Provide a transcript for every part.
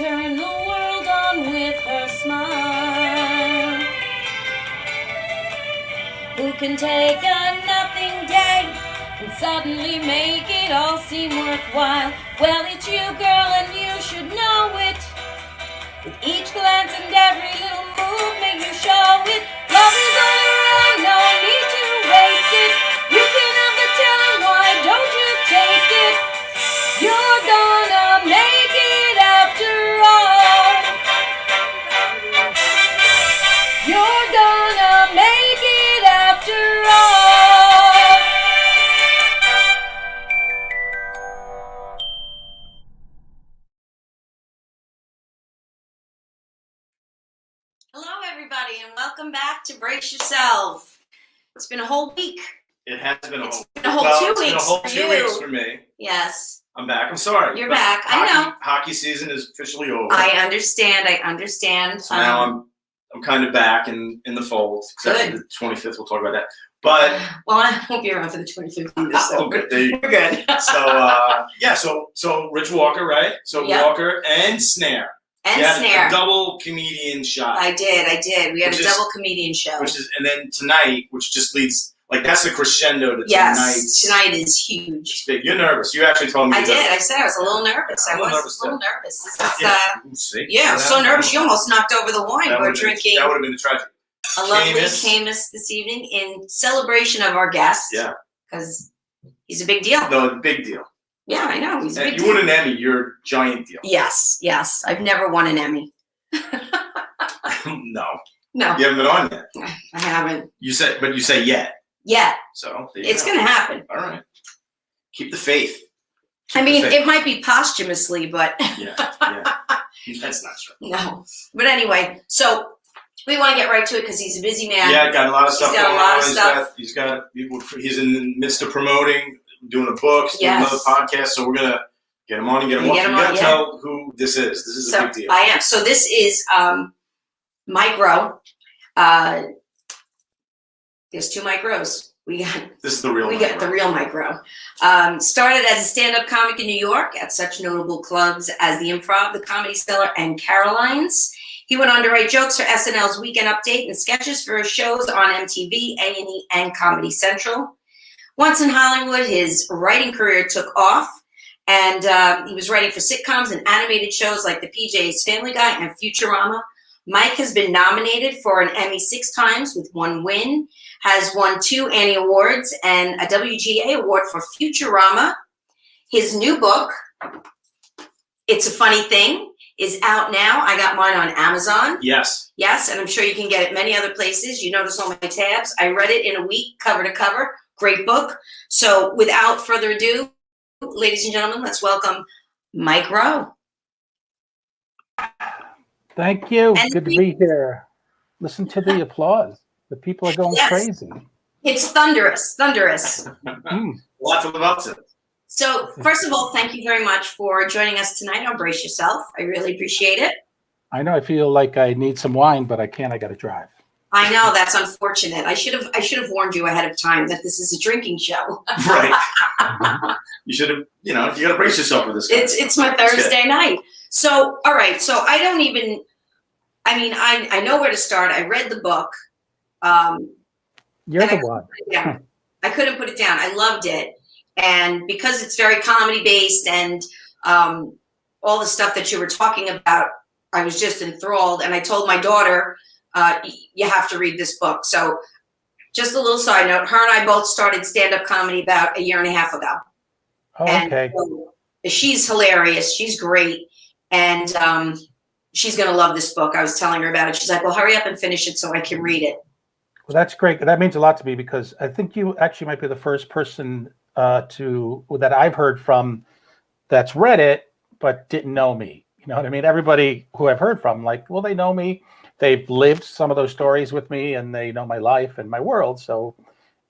turn the world on with her smile. Who can take a nothing day and suddenly make it all seem worthwhile? Well, it's you, girl, and you should know it. With each glance and every little movement you show it. Love is all around, no need to waste it. You can have the telling, why don't you take it? You're gonna make it after all. You're gonna make it after all. Hello, everybody, and welcome back to Brace Yourself. It's been a whole week. It has been a whole 2 weeks. It's been a whole for 2 you. weeks for me. Yes. I'm back. I'm sorry. You're back. I know. Hockey season is officially over. I understand. So now I'm kind of back in the fold. Except Good. for the 25th. We'll talk about that. But well, I won't be around for the 25th either. So okay, there you we're good. So Rich Walker, right? So Yep. Walker and Snare. And You had Snare. a double comedian shot. I did. We had Which a is- double comedian show. And then tonight, which just leads, like, that's the crescendo to Yes, tonight is huge. It's big. You're nervous. You actually told me. I did. I said I was a little nervous. I'm I a little was a little nervous. This is, We'll see. yeah, I was so nervous. You almost knocked over the wine. We're drinking That would have been the tragedy. a lovely Camus. Camus this evening in celebration of our guest. Yeah. Because he's a big deal. No, big deal. Yeah, I know. He's a And big you deal. won an Emmy. You're a giant deal. Yes. I've never won an Emmy. No. No, You haven't been on yet. I haven't. You say yet. Yeah, So there you it's go. going to happen. All right. Keep the faith. I mean, faith. it might be posthumously, but Yeah. That's not true. no. But anyway, so we want to get right to it because he's a busy man. Yeah, got a lot of stuff got a going lot on. of stuff. He's in the midst of promoting, doing a book, doing Yes. another podcast. So we're gonna get him on and get him We off. get You him on, gotta yeah. tell who this is. This is a So big deal. I am. So this is Mike Rowe. There's two Mike Rowes. This is the real. We got the real Mike Rowe. Started as a stand-up comic in New York at such notable clubs as the Improv, the Comedy Cellar, and Caroline's. He went on to write jokes for SNL's Weekend Update and sketches for shows on MTV, A&E, and Comedy Central. Once in Hollywood, his writing career took off, and he was writing for sitcoms and animated shows like The PJ's Family Guy and Futurama. Mike has been nominated for an Emmy 6 times with 1 win, has won 2 Annie Awards and a WGA Award for Futurama. His new book, It's a Funny Thing, is out now. I got mine on Amazon. Yes. Yes, and I'm sure you can get it many other places. You notice all my tabs. I read it in a week, cover to cover. Great book. So without further ado, ladies and gentlemen, let's welcome Mike Rowe. Thank you. And Good to be here. Listen to the applause. The people are going Yes. crazy. It's thunderous. Lots to live up to. So first of all, thank you very much for joining us tonight on Brace Yourself. I really appreciate it. I know I feel like I need some wine, but I can't. I got to drive. I know that's unfortunate. I should have warned you ahead of time that this is a drinking show. Right. You should have. You got to brace yourself for this. It's my Thursday night. So all right. So I don't even. I mean, I know where to start. I read the book. You're the one. Yeah, I couldn't put it down. I loved it, and because it's very comedy based and all the stuff that you were talking about, I was just enthralled. And I told my daughter, "You have to read this book." So, just a little side note: her and I both started stand up comedy about 1.5 years ago. Oh, okay. So, she's hilarious. She's great, and she's gonna love this book. I was telling her about it. She's like, "Well, hurry up and finish it so I can read it." Well, that's great. That means a lot to me because I think you actually might be the first person that I've heard from that's read it but didn't know me. You know what I mean? Everybody who I've heard from, like, well, they know me. They've lived some of those stories with me, and they know my life and my world. So,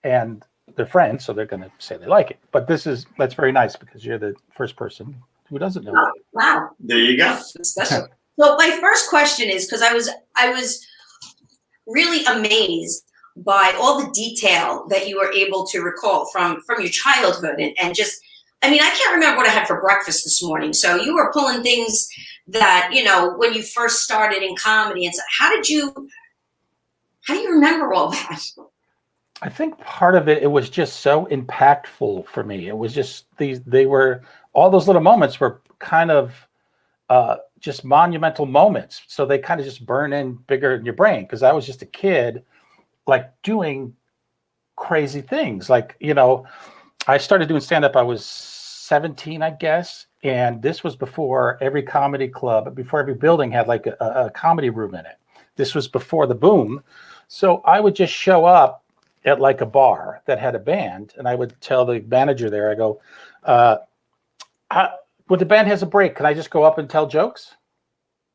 and they're friends, so they're going to say they like it. But that's very nice because you're the first person who doesn't know me. Wow. There you go. Special. So my first question is, because I was really amazed by all the detail that you were able to recall from your childhood and just, I mean, I can't remember what I had for breakfast this morning. So you were pulling things that, you know, when you first started in comedy, and so how do you remember all that? I think part of it was just so impactful for me. It was just all those little moments were kind of just monumental moments. So they kind of just burn in bigger in your brain, because I was just a kid, like doing crazy things. Like, you know, I started doing stand-up, I was 17, I guess. And this was before every comedy club, before every building had like a comedy room in it. This was before the boom. So I would just show up at like a bar that had a band, and I would tell the manager there, I go, when the band has a break, can I just go up and tell jokes?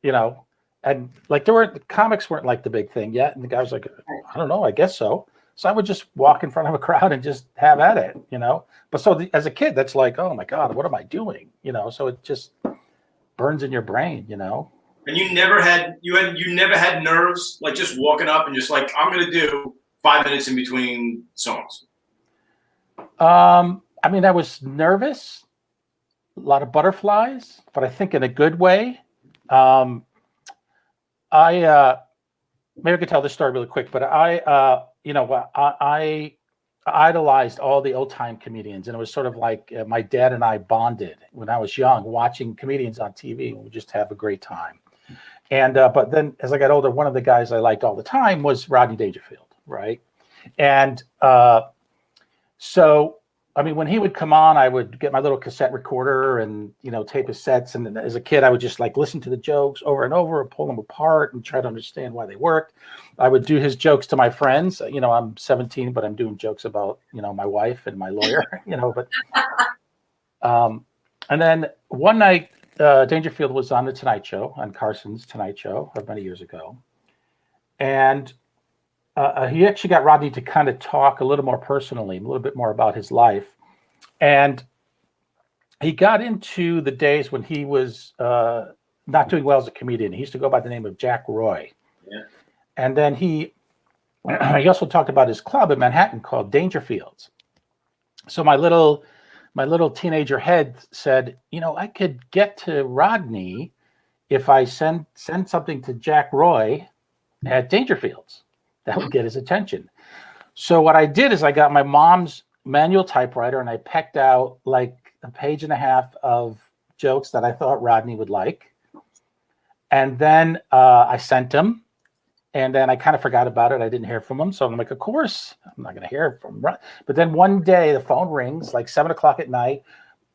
You know, and like comics weren't like the big thing yet. And the guy was like, I don't know, I guess so. So I would just walk in front of a crowd and just have at it, you know. But so as a kid, that's like, oh my God, what am I doing? You know, so it just burns in your brain, you know. And you never had nerves, like just walking up and just like, I'm gonna do 5 minutes in between songs. I mean, I was nervous, a lot of butterflies, but I think in a good way. Maybe I could tell this story really quick, but I idolized all the old time comedians, and it was sort of like my dad and I bonded when I was young, watching comedians on TV. We just have a great time. And but then as I got older, one of the guys I liked all the time was Rodney Dangerfield, right? And so I mean, when he would come on, I would get my little cassette recorder and, you know, tape his sets. And then as a kid, I would just like listen to the jokes over and over and pull them apart and try to understand why they worked. I would do his jokes to my friends. You know, I'm 17, but I'm doing jokes about, you know, my wife and my lawyer, you know, but, and then one night, Dangerfield was on the Tonight Show, on Carson's Tonight Show many years ago. And he actually got Rodney to kind of talk a little more personally, a little bit more about his life. And he got into the days when he was not doing well as a comedian. He used to go by the name of Jack Roy. Yeah. And then he also talked about his club in Manhattan called Dangerfields. So my little teenager head said, you know, I could get to Rodney if I send something to Jack Roy at Dangerfields. That would get his attention. So what I did is I got my mom's manual typewriter and I pecked out like a page and a half of jokes that I thought Rodney would like. And then I sent him, and then I kind of forgot about it. I didn't hear from him. So I'm like, of course, I'm not going to hear from him. But then one day the phone rings like 7:00 at night.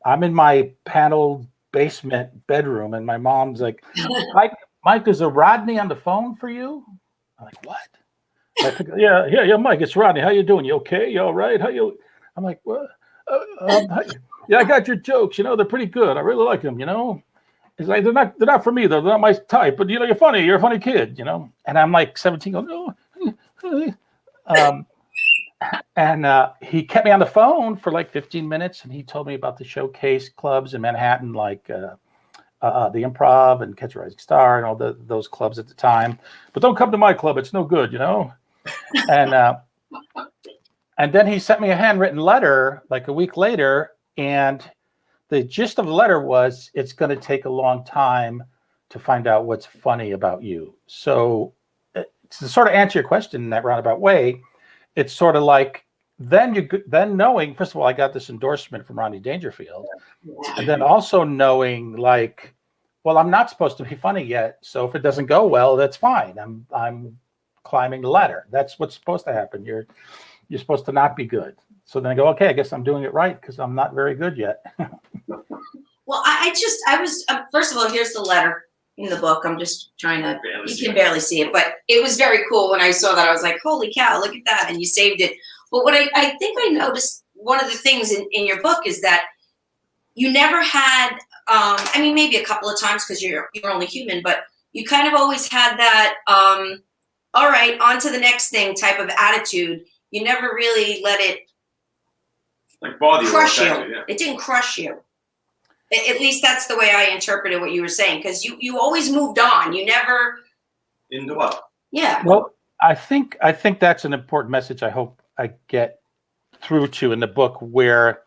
I'm in my paneled basement bedroom, and my mom's like, Mike, is a Rodney on the phone for you? I'm like, what? Yeah, Mike, it's Rodney. How you doing? You okay? You all right? How you? I'm like, what? Yeah, I got your jokes. You know, they're pretty good. I really like them. You know, it's like they're not for me though. They're not my type. But you know, you're funny. You're a funny kid. You know. And I'm like 17, going, oh. And he kept me on the phone for like 15 minutes, and he told me about the showcase clubs in Manhattan, like the Improv and Catch a Rising Star and all those clubs at the time. But don't come to my club; it's no good, you know. And then he sent me a handwritten letter like a week later, and the gist of the letter was, it's going to take a long time to find out what's funny about you. So to sort of answer your question in that roundabout way, it's sort of like then knowing, first of all, I got this endorsement from Rodney Dangerfield, and then also knowing like, well, I'm not supposed to be funny yet, so if it doesn't go well, that's fine. I'm climbing the ladder. That's what's supposed to happen. You're supposed to not be good. So then I go, okay, I guess I'm doing it right because I'm not very good yet. Well, I was first of all, here's the letter in the book. I'm just trying to, you can barely see it, but it was very cool when I saw that. I was like, holy cow, look at that. And you saved it. But what I think I noticed, one of the things in your book is that you never had, I mean, maybe a couple of times because you're only human, but you kind of always had that, all right, on to the next thing type of attitude. You never really let it like bother you. Crush you. Yeah. It didn't crush you. At least that's the way I interpreted what you were saying, because you always moved on. You never. Into what? Yeah. Well, I think that's an important message I hope I get through to in the book, where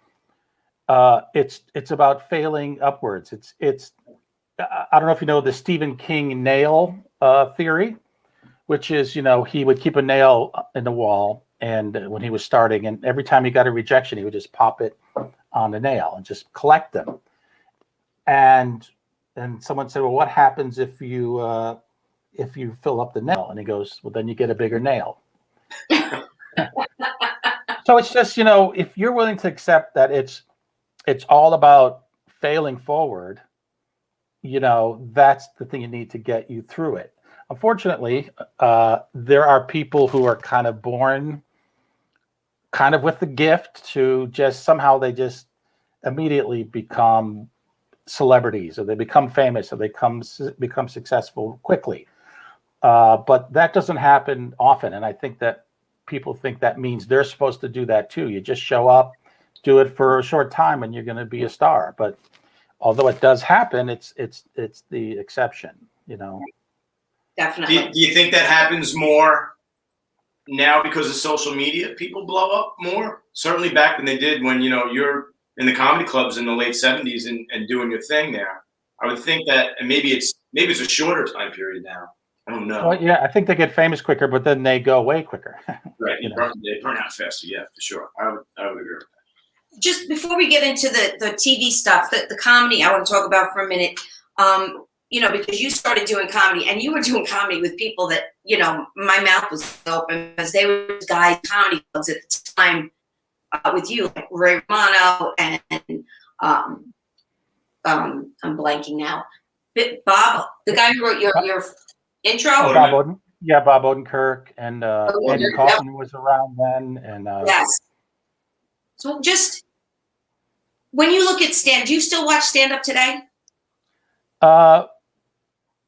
it's about failing upwards. It's I don't know if you know the Stephen King nail theory, which is, he would keep a nail in the wall, and when he was starting, and every time he got a rejection, he would just pop it on the nail and just collect them. And someone said, well, what happens if you fill up the nail? And he goes, well, then you get a bigger nail. So it's just, if you're willing to accept that it's all about failing forward, that's the thing you need to get you through it. Unfortunately, there are people who are kind of born kind of with the gift to just somehow they just immediately become celebrities, or they become famous, or they become successful quickly. But that doesn't happen often. And I think that people think that means they're supposed to do that too. You just show up, do it for a short time, and you're going to be a star. But although it does happen, it's the exception, Definitely. Do you think that happens more now because of social media? People blow up more, certainly back than they did when, you're in the comedy clubs in the late 70s and doing your thing there. I would think that, and maybe it's a shorter time period now. I don't know. Well, yeah, I think they get famous quicker, but then they go away quicker. Right. They burn out faster. Yeah, for sure. I would agree with that. Just before we get into the TV stuff, the comedy I want to talk about for a minute, because you started doing comedy, and you were doing comedy with people that, my mouth was open because they were guys comedy clubs at the time with you, like Ray Romano and I'm blanking now. Bob, the guy who wrote your intro. Oh, Bob Oden. Yeah, Bob Odenkirk, and Andy Yep. Kaufman was around then, and Yes. So just when you look at do you still watch stand-up today?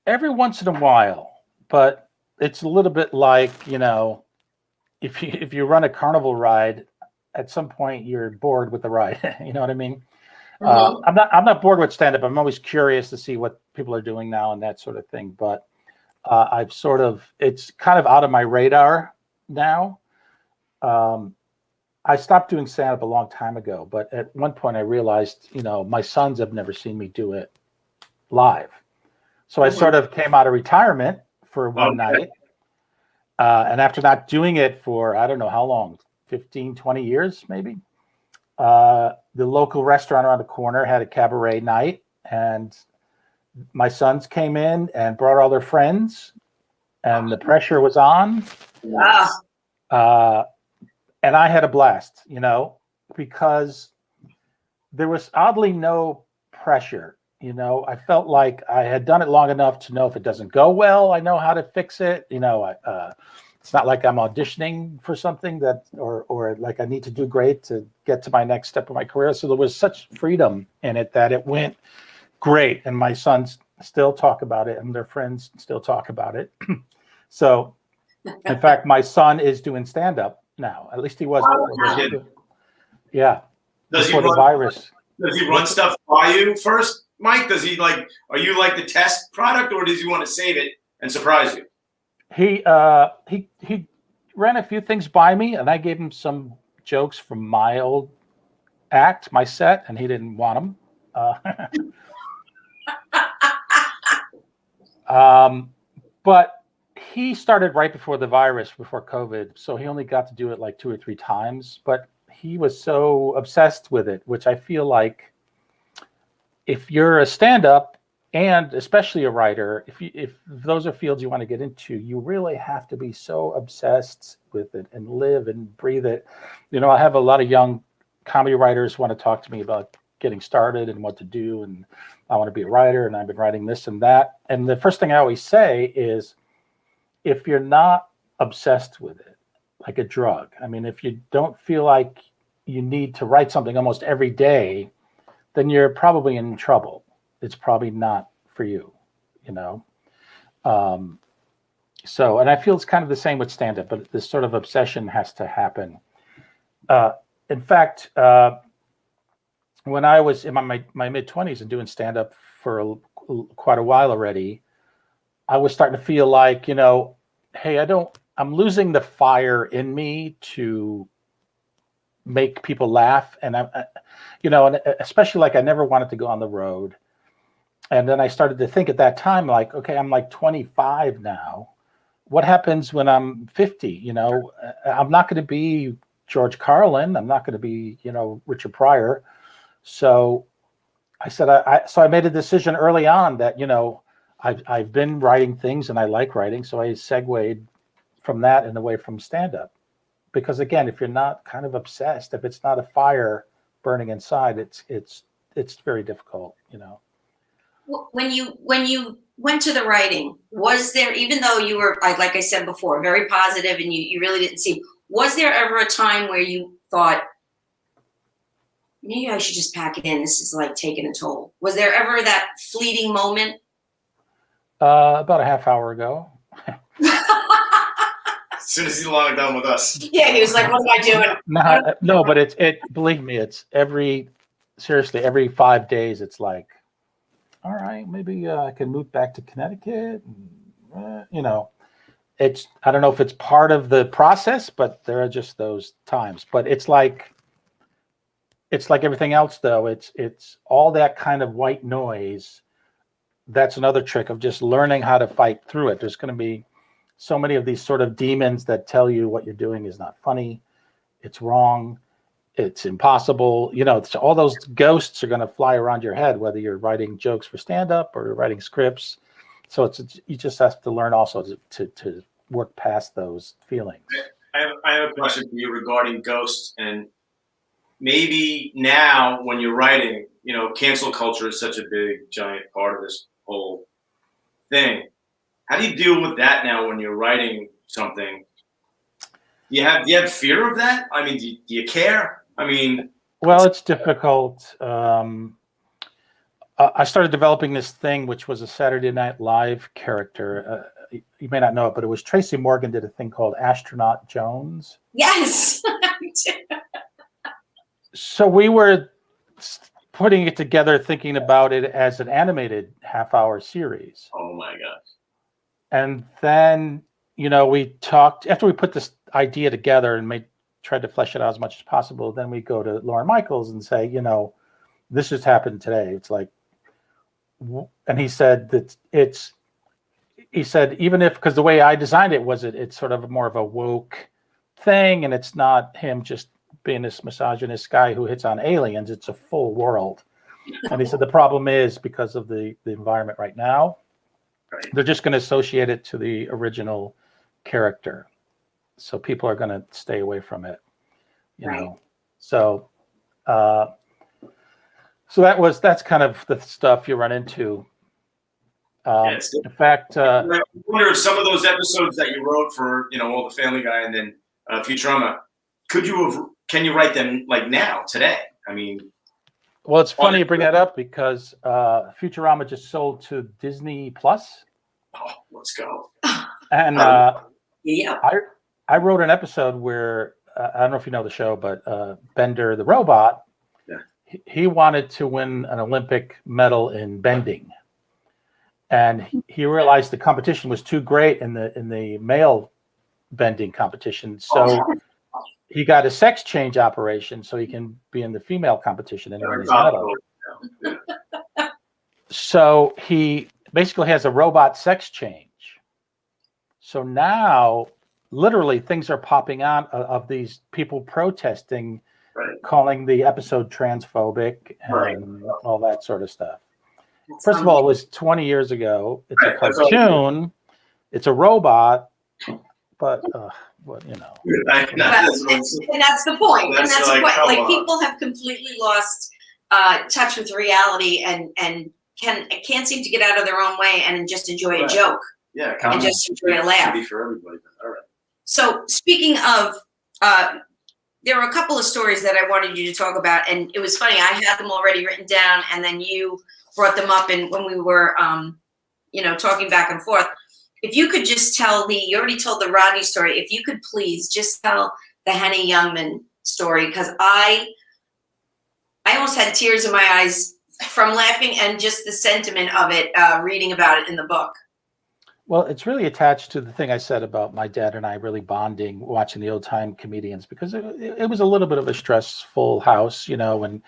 every once in a while, but it's a little bit like, if you run a carnival ride, at some point you're bored with the ride. You know what I mean? Mm-hmm. I'm not bored with stand-up. I'm always curious to see what people are doing now and that sort of thing. But it's kind of out of my radar now. I stopped doing stand-up a long time ago, but at one point I realized, my sons have never seen me do it live. So I sort of came out of retirement for one night. And after not doing it for, I don't know how long, 15, 20 years, maybe. The local restaurant around the corner had a cabaret night, and my sons came in and brought all their friends, and the pressure was on. Wow. And I had a blast, because there was oddly no pressure. I felt like I had done it long enough to know if it doesn't go well, I know how to fix it. It's not like I'm auditioning for something or like I need to do great to get to my next step of my career. So there was such freedom in it that it went great. And my sons still talk about it, and their friends still talk about it. So, in fact, my son is doing stand-up now. At least he was. Yeah. Before the virus. Does he run stuff by you first, Mike? Does he are you like the test product, or does he want to save it and surprise you? He ran a few things by me, and I gave him some jokes from my old act, my set, and he didn't want them. But he started right before the virus, before COVID, so he only got to do it like 2 or 3 times. But he was so obsessed with it, which I feel like if you're a stand-up and especially a writer, if those are fields you want to get into, you really have to be so obsessed with it and live and breathe it. I have a lot of young comedy writers want to talk to me about getting started and what to do, and I want to be a writer, and I've been writing this and that. And the first thing I always say is, if you're not obsessed with it, like a drug, if you don't feel like you need to write something almost every day, then you're probably in trouble. It's probably not for you, So, and I feel it's kind of the same with stand-up, but this sort of obsession has to happen. In fact, when I was in my mid-20s and doing stand-up for quite a while already, I was starting to feel like, hey, I'm losing the fire in me to make people laugh. And and especially like I never wanted to go on the road. And then I started to think at that time, like, okay, I'm like 25 now. What happens when I'm 50? You know, I'm not going to be George Carlin. I'm not going to be, you know, Richard Pryor. So I said, I made a decision early on that, you know, I've been writing things and I like writing. So I segued from that and away from stand-up. Because again, if you're not kind of obsessed, if it's not a fire burning inside, it's very difficult, you know. When you went to the writing, was there, even though you were, like I said before, very positive and you really didn't seem, was there ever a time where you thought, maybe I should just pack it in, this is like taking a toll? Was there ever that fleeting moment? About a half hour ago. As soon as he logged on with us. Yeah, he was like, what am I doing? No, but believe me, it's seriously, every 5 days, it's like, all right, maybe I can move back to Connecticut. And, you know, I don't know if it's part of the process, but there are just those times. But it's like everything else, though. It's all that kind of white noise. That's another trick of just learning how to fight through it. There's going to be so many of these sort of demons that tell you what you're doing is not funny, it's wrong, it's impossible. You know, all those ghosts are going to fly around your head, whether you're writing jokes for stand-up or you're writing scripts. So you just have to learn also to work past those feelings. I have a question for you regarding ghosts, and maybe now when you're writing, you know, cancel culture is such a big, giant part of this whole thing. How do you deal with that now when you're writing something? Do you have fear of that? I mean, do you care? I mean, well, it's difficult. I started developing this thing, which was a Saturday Night Live character. You may not know it, but it was Tracy Morgan did a thing called Astronaut Jones. Yes. So we were putting it together, thinking about it as an animated half-hour series. oh my gosh. And then, you know, we talked after we put this idea together and tried to flesh it out as much as possible. Then we go to Lorne Michaels and say, you know, this just happened today. It's like, and he said that he said, even if, because the way I designed it was it's sort of more of a woke thing. And it's not him just being this misogynist guy who hits on aliens. It's a full world. And he said, the problem is because of the environment right now, they're just going to associate it to the original character. So people are going to stay away from it, you know? So, that's kind of the stuff you run into. In fact, I wonder if some of those episodes that you wrote for, you know, all the Family Guy and then Futurama, can you write them like now, today? I mean, well, it's funny you bring that up because Futurama just sold to Disney Plus. Oh, let's go. And yeah, I wrote an episode where I don't know if you know the show, but Bender the robot, he wanted to win an Olympic medal in bending, and he realized the competition was too great in the male bending competition, so he got a sex change operation so he can be in the female competition and win his medal. So he basically has a robot sex change. So now, literally, things are popping out of these people protesting, calling the episode transphobic and all that sort of stuff. First of all, it was 20 years ago. It's a cartoon. It's a robot, but you know. and that's the point. And that's the point. Like, people have completely lost touch with reality and can't seem to get out of their own way and just enjoy a joke. Yeah, and just enjoy a laugh. For everybody. All right. So speaking of, there were a couple of stories that I wanted you to talk about, and it was funny. I had them already written down, and then you brought them up, and when we were, talking back and forth. If you could just tell you already told the Rodney story. If you could please just tell the Henny Youngman story, because I almost had tears in my eyes from laughing and just the sentiment of it, reading about it in the book. Well, it's really attached to the thing I said about my dad and I really bonding, watching the old time comedians, because it was a little bit of a stressful house, you know, and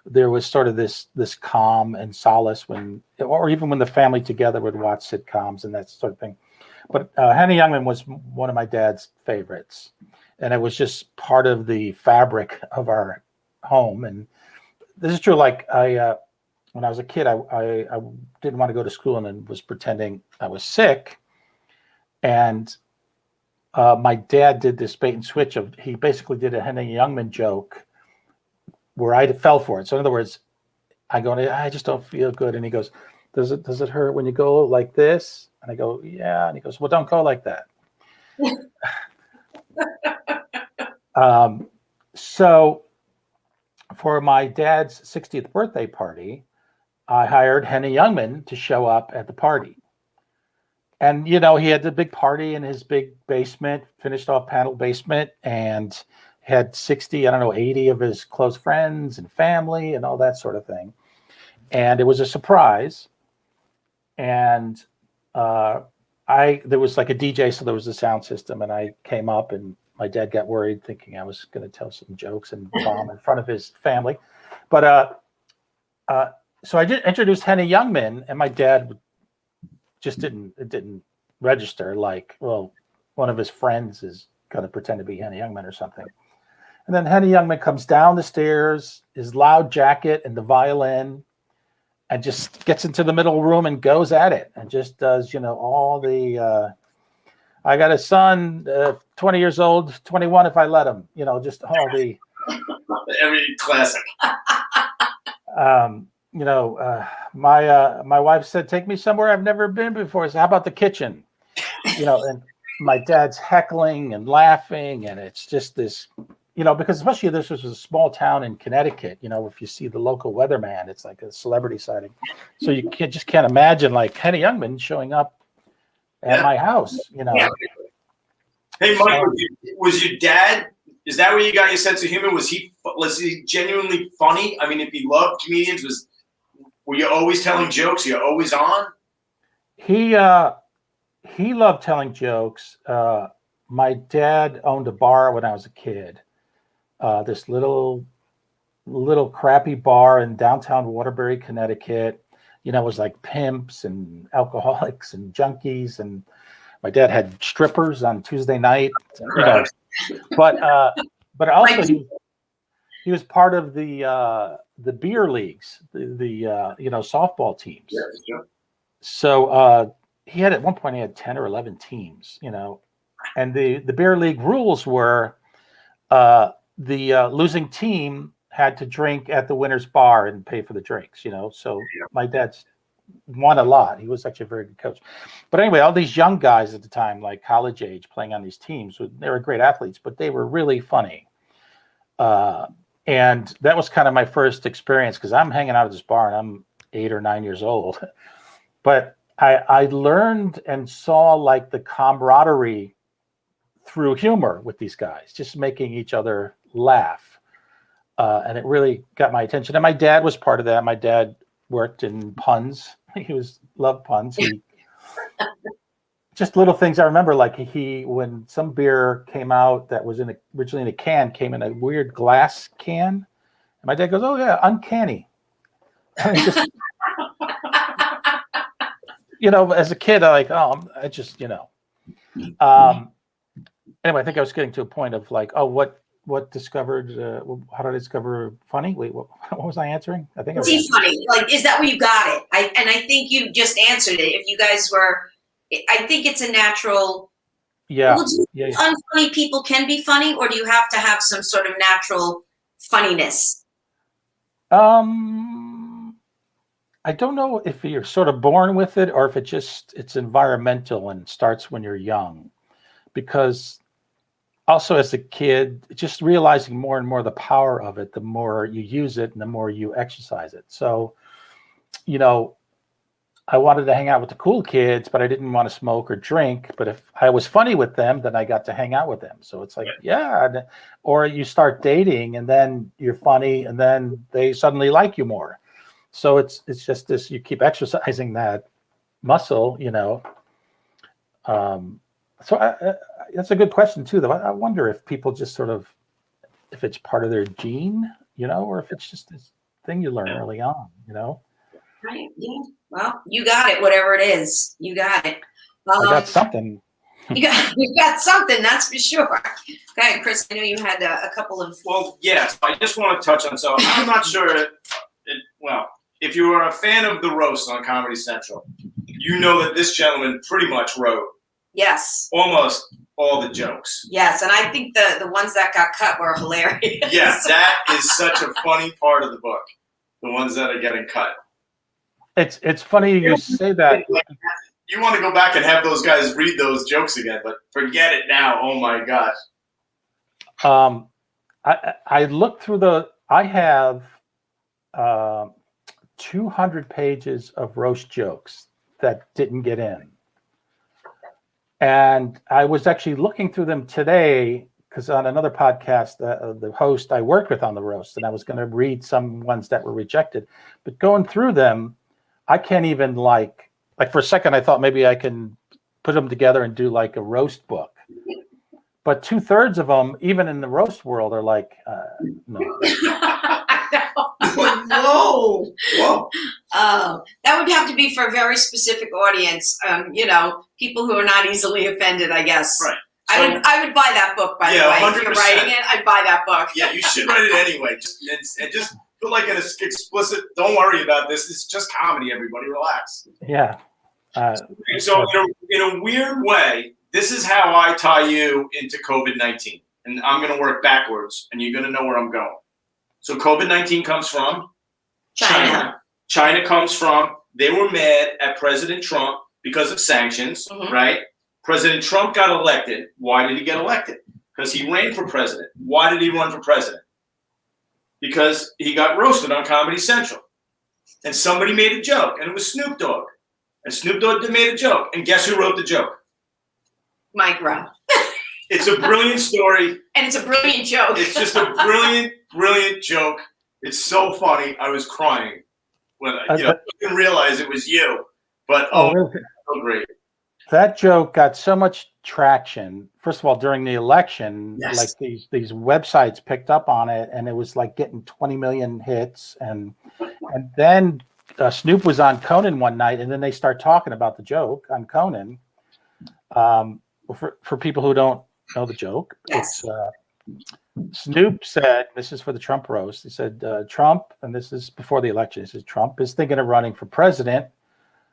there was sort of this calm and solace when, or even when the family together would watch sitcoms and that sort of thing. But Henny Youngman was one of my dad's favorites, and it was just part of the fabric of our home. And this is true. Like when I was a kid, I didn't want to go to school and then was pretending I was sick. And my dad did this bait and switch of, he basically did a Henny Youngman joke where I fell for it. So in other words, I go, I just don't feel good. And he goes, does it hurt when you go like this? And I go, yeah. And he goes, well, don't go like that. So for my dad's 60th birthday party, I hired Henny Youngman to show up at the party. And, he had the big party in his big basement, finished off panel basement, and had 60, 80 of his close friends and family and all that sort of thing. And it was a surprise. And there was like a DJ, so there was a sound system, and I came up and my dad got worried thinking I was going to tell some jokes and bomb in front of his family. But so I introduced Henny Youngman, and my dad just didn't register, like, well, one of his friends is going to pretend to be Henny Youngman or something. And then Henny Youngman comes down the stairs, his loud jacket and the violin, and just gets into the middle room and goes at it and just does, all the, I got a son, 20 years old, 21 if I let him, just all the. Every classic. My wife said, take me somewhere I've never been before. So how about the kitchen? And my dad's heckling and laughing. And it's just this, because especially this was a small town in Connecticut, if you see the local weatherman, it's like a celebrity sighting. So you can't imagine like Henny Youngman showing up at my house, Yeah. Hey, Mike, was your dad, is that where you got your sense of humor? Was he genuinely funny? I mean, if he loved comedians, were you always telling jokes? You're always on? He loved telling jokes. My dad owned a bar when I was a kid. This little crappy bar in downtown Waterbury, Connecticut. It was like pimps and alcoholics and junkies, and my dad had strippers on Tuesday night. Right. But also he was part of the beer leagues, the softball teams. Yeah. So he had at one point he had 10 or 11 teams, and the beer league rules were the losing team had to drink at the winner's bar and pay for the drinks, So my dad's won a lot. He was actually a very good coach. But anyway, all these young guys at the time, like college age, playing on these teams, they were great athletes, but they were really funny. And that was kind of my first experience because I'm hanging out at this bar and I'm 8 or 9 years old. But I learned and saw like the camaraderie through humor with these guys, just making each other laugh. And it really got my attention. And my dad was part of that. My dad worked in puns. He loved puns. Just little things I remember, like when some beer came out that was originally in a can, came in a weird glass can. And my dad goes, "Oh yeah, uncanny." And just, as a kid, I anyway, I think I was getting to a point of like, oh, what discovered? How did I discover funny? Wait, what was I answering? I think. Is he funny? Like, is that where you got it? I think you just answered it. If you guys were, I think it's a natural. Yeah. Well, unfunny people can be funny, or do you have to have some sort of natural funniness? I don't know if you're sort of born with it or if it's environmental and starts when you're young, because also as a kid, just realizing more and more the power of it, the more you use it and the more you exercise it. So, I wanted to hang out with the cool kids, but I didn't want to smoke or drink. But if I was funny with them, then I got to hang out with them. So it's like, yeah. Or you start dating and then you're funny and then they suddenly like you more. So it's just this, you keep exercising that muscle, So that's a good question too, though. I wonder if people just sort of, if it's part of their gene, or if it's just this thing you learn early on, you know. Right. Yeah. Well, you got it. Whatever it is, you got it. I got something. You got something. That's for sure. Okay, Chris. I know you had a couple of. Well, yes. I just want to touch on. So I'm not sure. Well, if you are a fan of the roast on Comedy Central, you know that this gentleman pretty much wrote Yes. almost all the jokes. Yes, and I think the ones that got cut were hilarious. Yeah, that is such a funny part of the book. The ones that are getting cut. It's funny you say that. You want to go back and have those guys read those jokes again, but forget it now. Oh my gosh. I looked through I have 200 pages of roast jokes that didn't get in. And I was actually looking through them today because on another podcast, the host I worked with on the roast, and I was going to read some ones that were rejected. But going through them, I can't even like for a second, I thought maybe I can put them together and do like a roast book. But 2/3 of them, even in the roast world, are like, no. Whoa. That would have to be for a very specific audience. People who are not easily offended, I guess. Right. I would buy that book, by the way. 100%. If you're writing it, I'd buy that book. Yeah, you should write it anyway. Just put like an explicit. Don't worry about this. It's just comedy. Everybody, relax. Yeah. So in a weird way, this is how I tie you into COVID-19, and I'm going to work backwards, and you're going to know where I'm going. So COVID-19 comes from China. China comes from, they were mad at President Trump because of sanctions, right? President Trump got elected. Why did he get elected? Because he ran for president. Why did he run for president? Because he got roasted on Comedy Central. And somebody made a joke, and it was Snoop Dogg. And Snoop Dogg made a joke, and guess who wrote the joke? Mike Rowe. It's a brilliant story. And it's a brilliant joke. It's just a brilliant, brilliant joke. It's so funny. I was crying when I didn't realize it was you. But really? So great. That joke got so much traction. First of all, during the election, Yes. like these websites picked up on it, and it was like getting 20 million hits. And then Snoop was on Conan one night, and then they start talking about the joke on Conan. For people who don't know the joke, Yes. It's Snoop said, this is for the Trump roast. He said, Trump, and this is before the election. He says, Trump is thinking of running for president.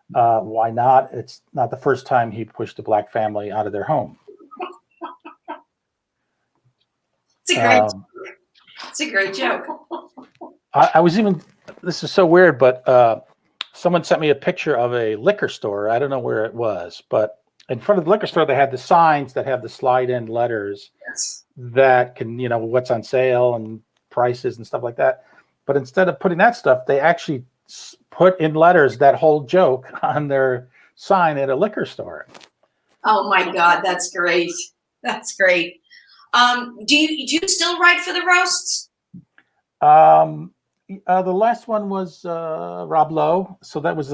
Why not? It's not the first time he pushed a black family out of their home. It's a great joke. I was even, this is so weird, but someone sent me a picture of a liquor store. I don't know where it was, but in front of the liquor store, they had the signs that have the slide-in letters that can, what's on sale and prices and stuff like that. But instead of putting that stuff, they actually put in letters that whole joke on their sign at a liquor store. Oh my God, that's great. That's great. Do you still write for the roasts? The last one was Rob Lowe. So that was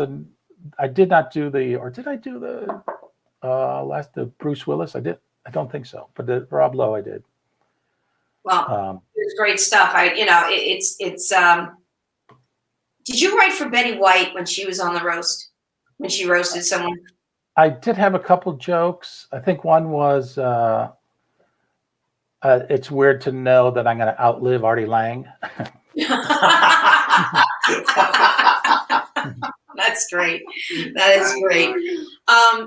I did not do did I do the Bruce Willis? I don't think so, but the Rob Lowe I did. Well, it's great stuff. Did you write for Betty White when she was on the roast? When she roasted someone? I did have a couple jokes. I think one was, it's weird to know that I'm going to outlive Artie Lang. That's great. That is great.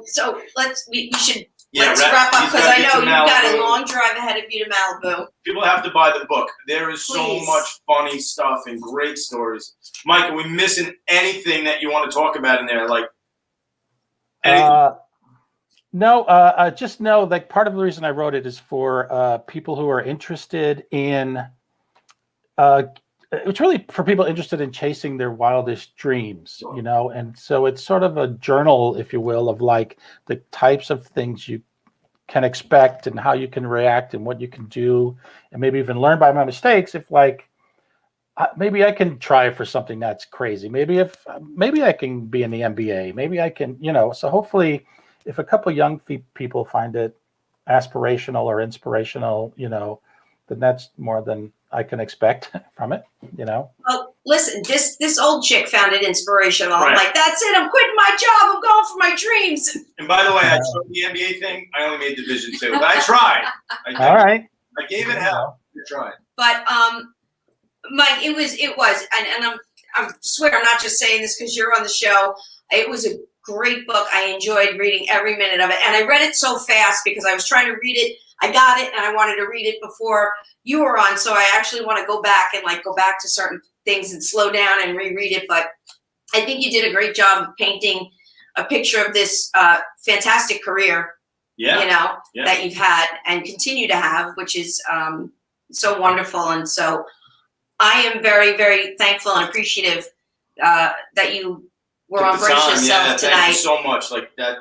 So we should wrap up because I know you've got a long drive ahead of you to Malibu. People have to buy the book. There is Please. so much funny stuff and great stories. Mike, are we missing anything that you want to talk about in there? Like anything? No, just know that part of the reason I wrote it is for people who are interested in, it's really for people interested in chasing their wildest dreams, and so it's sort of a journal, if you will, of like the types of things you can expect and how you can react and what you can do, and maybe even learn by my mistakes. If maybe I can try for something that's crazy. Maybe I can be in the NBA. Maybe I can, so hopefully if a couple young people find it aspirational or inspirational, then that's more than I can expect from it, Well, listen, this old chick found it inspirational. I'm Right. like, that's it. I'm quitting my job. I'm going for my dreams. And by the way, I tried the NBA thing. I only made Division II, but I tried. All right. I gave it hell. I tried. But Mike, it was, and I swear I'm not just saying this because you're on the show. It was a great book. I enjoyed reading every minute of it, and I read it so fast because I was trying to read it. I got it, and I wanted to read it before you were on. So I actually want to go back to certain things and slow down and reread it. But I think you did a great job of painting a picture of this fantastic career. Yeah. That you've had and continue to have, which is so wonderful. And so I am very, very thankful and appreciative that you were on Brace Yourself tonight. Thank you so much. Like that,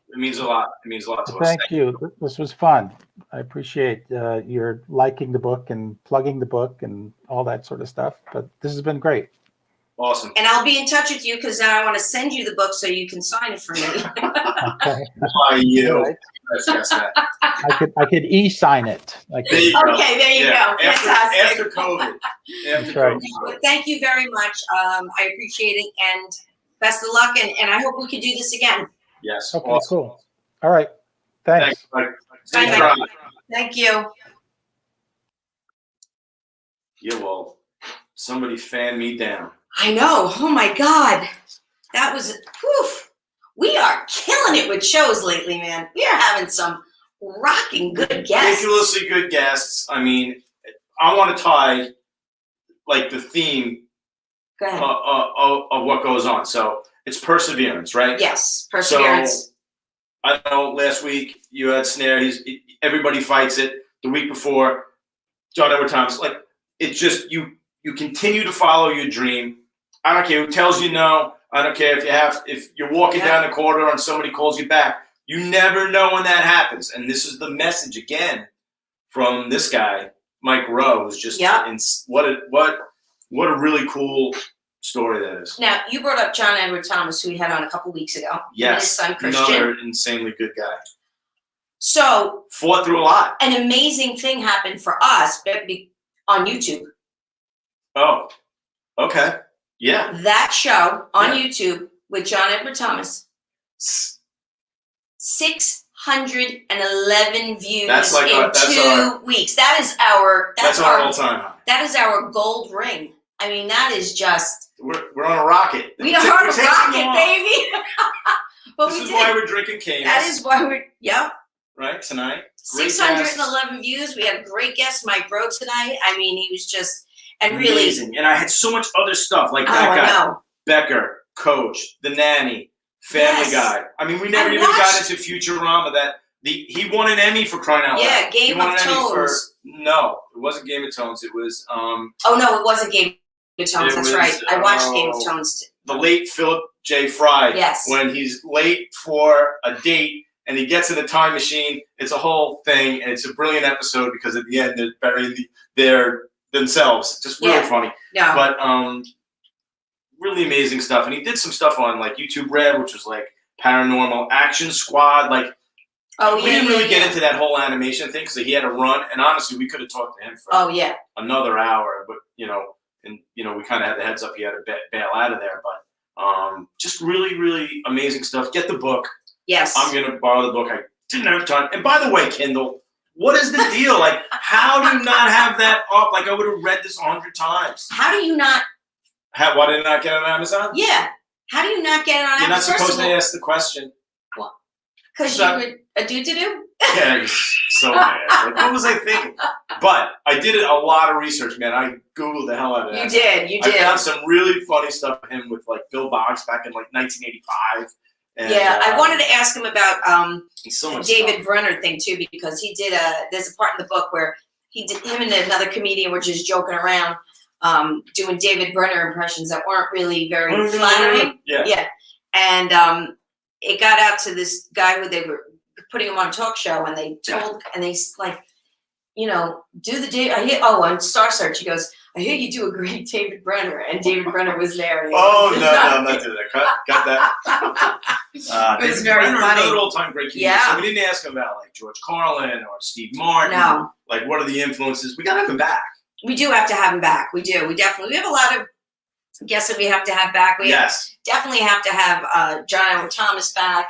it means a lot. It means a lot to us. Thank you. This was fun. I appreciate your liking the book and plugging the book and all that sort of stuff. But this has been great. Awesome. And I'll be in touch with you because now I want to send you the book so you can sign it for me. Okay. Why you? Right. Yes, that. I could e-sign it. There you go. Okay, there you go. Fantastic. After COVID. That's right. Well, thank you very much. I appreciate it, and best of luck. And I hope we can do this again. Yes. Okay, Awesome. cool. All right. Thanks. Thanks. Bye, Safe Mike. drive. Thank you. Yeah, well, somebody fanned me down. I know. Oh my God, that was. Whew. We are killing it with shows lately, man. We are having some rocking good guests. Ridiculously good guests. I mean, I want to tie like the theme Go ahead. of what goes on. So it's perseverance, right? Yes, perseverance. So I know last week you had Snare. Everybody fights it. The week before, John Edward Thomas. Like it's just you continue to follow your dream. I don't care who tells you no. I don't care if you're walking down the corridor and somebody calls you back. You never know when that happens. And this is the message again from this guy, Mike Rowe, who's just what a really cool story that is. Now, you brought up John Edward Thomas, who we had on a couple weeks ago. Yes, and his son Christian. another insanely good guy. So fought through a lot. An amazing thing happened for us on YouTube. Oh, okay. Yeah. That show on YouTube with John Edward Thomas, 611 views in 2 weeks. That's our all-time high. That is our gold ring. I mean, that is just. We're on a rocket. We are on a rocket, baby. But this is why we're drinking Canis. That is why we're. Right tonight. 611 views. We had a great guest, Mike Rowe, tonight. I mean, he was just. And really, amazing. And I had so much other stuff like that guy, Becker, Coach, The Nanny, Family Guy. I mean, we never even got into Futurama. He won an Emmy for crying out loud. Yeah, Game of Tones. No, it wasn't Game of Tones. It was. Oh no, it wasn't Game of Tones. That's right. I watched Game of Tones. The late Philip J. Fry. Yes. When he's late for a date and he gets in a time machine, it's a whole thing, and it's a brilliant episode because at the end they're burying their themselves. Just really funny. Yeah. But really amazing stuff. And he did some stuff on like YouTube Red, which was like Paranormal Action Squad. Like we didn't really get into that whole animation thing because he had to run. And honestly, we could have talked to him for another hour. But we kind of had the heads up. He had to bail out of there. But just really, really amazing stuff. Get the book. Yes. I'm gonna borrow the book. I didn't have time. And by the way, Kindle. What is the deal? Like, how do you not have that up? Like, I would have read this 100 times. How do you not? Why did I not get it on Amazon? Yeah. How do you not get it on Amazon? You're not supposed to ask the question. What? Because you were a do-do-do? Yeah, so bad. Like, what was I thinking? But I did a lot of research, man. I Googled the hell out of it. You did. I found some really funny stuff of him with, like, Bill Boggs back in, like, 1985. And, I wanted to ask him about so David Brenner thing too, because he did there's a part in the book where him and another comedian were just joking around doing David Brenner impressions that weren't really very flattering. Yeah. And it got out to this guy who they were putting him on a talk show, and they told and they like, do the David. On Star Search, he goes, I hear you do a great David Brenner, and David Brenner was there. No, I'm not doing that. Got that. It was very funny. Another old-time great comedian. Yeah. So we didn't ask him about like George Carlin or Steve Martin. No. Like, what are the influences? We got to have him back. We do have to have him back. We do. We have a lot of guests that we have to have back. We Yes. definitely have to have John and Thomas back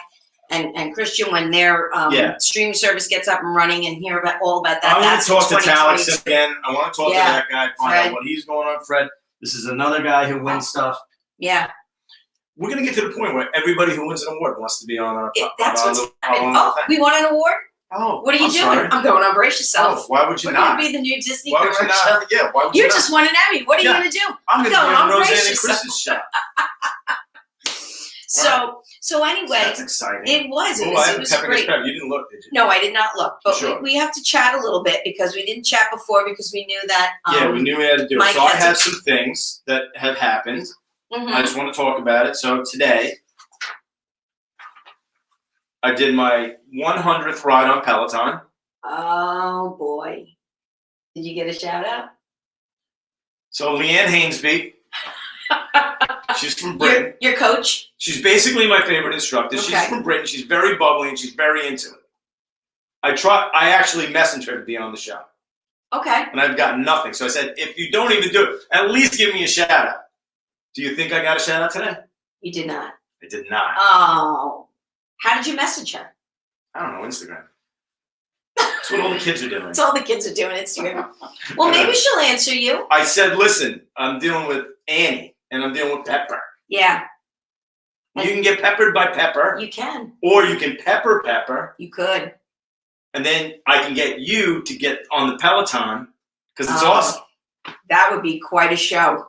and Christian when their streaming service gets up and running and hear about all about that. I want to talk to 2022. Talix again. I want to talk to that guy, find Fred. out what he's going on. Fred, this is another guy who wins stuff. Yeah. We're going to get to the point where everybody who wins an award wants to be on our That's on what's our happening. little Oh, thing. we won an award? Oh, What are you I'm doing? sorry. I'm going on Brace Yourself. Oh, why would you We're not? going to be the new Disney Why would you commercial. not? Yeah, why would you You not? just won an Emmy. What are you going to do? I'm going to be going on on Roseanne Brace and Yourself. Chris's show. So anyway, That's exciting. it was. It Oh, I was, have it was pepper great. You didn't look, did you? No, I did not look, but Sure. we have to chat a little bit because we didn't chat before because we knew that. Yeah, we knew we had to do it. Mike So I has have some things that have happened. Mhm. I just want to talk about it. So today, I did my 100th ride on Peloton. Oh boy, did you get a shout out? So Leanne Hainsby, she's from Britain. Your coach. She's basically my favorite instructor. She's Okay. from Britain. She's very bubbly and she's very into it. I actually messaged her to be on the show, Okay. and I've got nothing. So I said, if you don't even do it, at least give me a shout out. Do you think I got a shout out today? You did not. I did not. Oh, how did you message her? I don't know, Instagram. That's what all the kids are doing. That's all the kids are doing. Instagram. Well, maybe she'll answer you. I said, listen, I'm dealing with Annie and I'm dealing with Pepper. Yeah, You can get peppered by Pepper, you can. or you can pepper Pepper, You could. and then I can get you to get on the Peloton because it's Oh. awesome. That would be quite a show.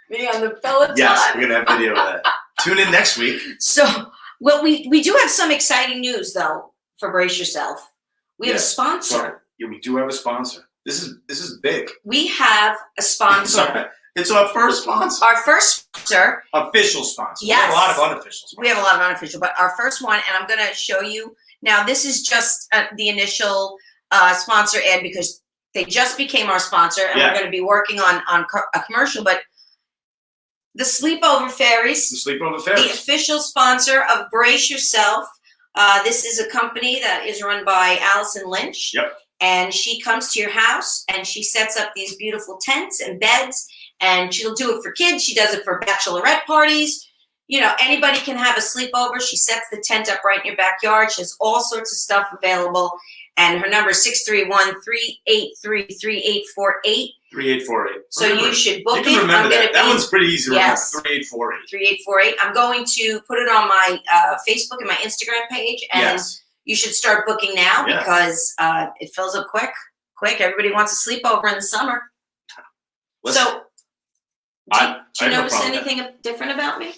Me on the Peloton. Yes, we're gonna have video of that. Tune in next week. So, well, we do have some exciting news though for Brace Yourself. We have a Yeah. sponsor. So, yeah, we do have a sponsor. This is big. We have a sponsor. It's our first sponsor. Our first sponsor. Official sponsor. Yes. We have a lot of unofficial sponsors. We have a lot of unofficial, but our first one, and I'm going to show you now. This is just the initial sponsor ad because they just became our sponsor, and Yeah. we're going to be working on a commercial. But the Sleepover Fairies, The Sleepover the Fairies. official sponsor of Brace Yourself. This is a company that is run by Allison Lynch. Yep. And she comes to your house and she sets up these beautiful tents and beds, and she'll do it for kids. She does it for bachelorette parties. You know, anybody can have a sleepover. She sets the tent up right in your backyard. She has all sorts of stuff available. And her number is 631-383-3848. 3848. So you should book You it. can remember I'm gonna that. That be- one's pretty easy to Yes. remember. 3848. 3848. I'm going to put it on my Facebook and my Instagram page, and Yes. you should start booking now Yeah. because it fills up quick. Everybody wants a sleepover in the summer. Listen, So, I do have you no notice problem with anything different about me?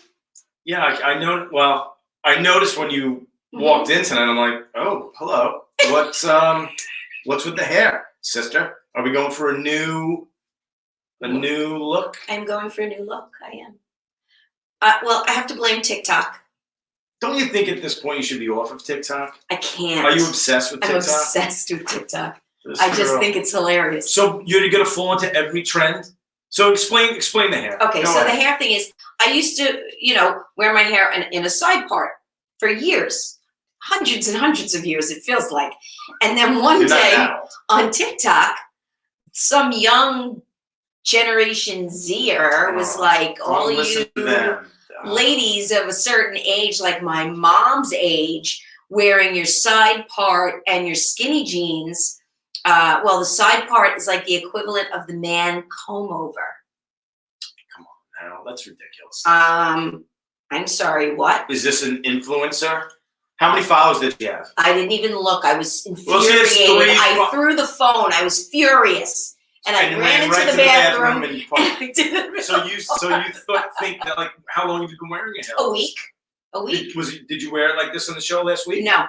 yeah, I know. Well, I noticed when you walked in tonight. I'm like, oh, hello. What's with the hair, sister? Are we going for a new look? I'm going for a new look. I am. Well, I have to blame TikTok. Don't you think at this point you should be off of TikTok? I can't. Are you obsessed with I'm TikTok? obsessed with TikTok. This I just girl. think it's hilarious. So you're gonna fall into every trend. So explain the hair. Okay, Go so the ahead. hair thing is, I used to, wear my hair in a side part for years, hundreds and hundreds of years, it feels like. And then one You're not day that old. on TikTok, some young Generation Zer was like, Don't all listen you to them. ladies of a certain age, like my mom's age, wearing your side part and your skinny jeans. Well, the side part is like the equivalent of the man comb over. No, that's ridiculous. I'm sorry, what? Is this an influencer? How many followers did she have? I didn't even look. I was Well, she has infuriated. three I threw the phone. I was furious. And I ran into the bathroom. and And I did so you think that, like, how long have you been wearing your hair? a week. A week? Did you wear it like this on the show last week? No.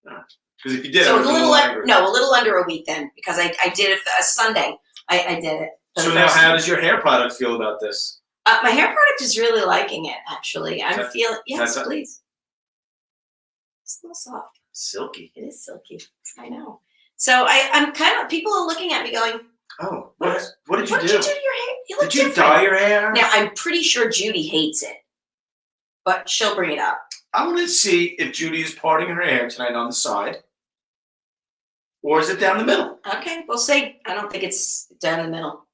Because if you did, So I it was would've a been little angry. a little under a week then, because I did it a Sunday. I did it. for So the now, first how time. does your hair product feel about this? My hair product is really liking it, actually. I'm That- feeling, yes, that's a- please. It's a little soft. Silky. It is silky. I know. So I'm kind of, people are looking at me going, Oh, What? what did you what do? did you do to your hair? You look Did you different. dye your hair? Now, I'm pretty sure Judy hates it, but she'll bring it up. I want to see if Judy is parting her hair tonight on the side, or is it down the middle? Okay, we'll see. I don't think it's down the middle.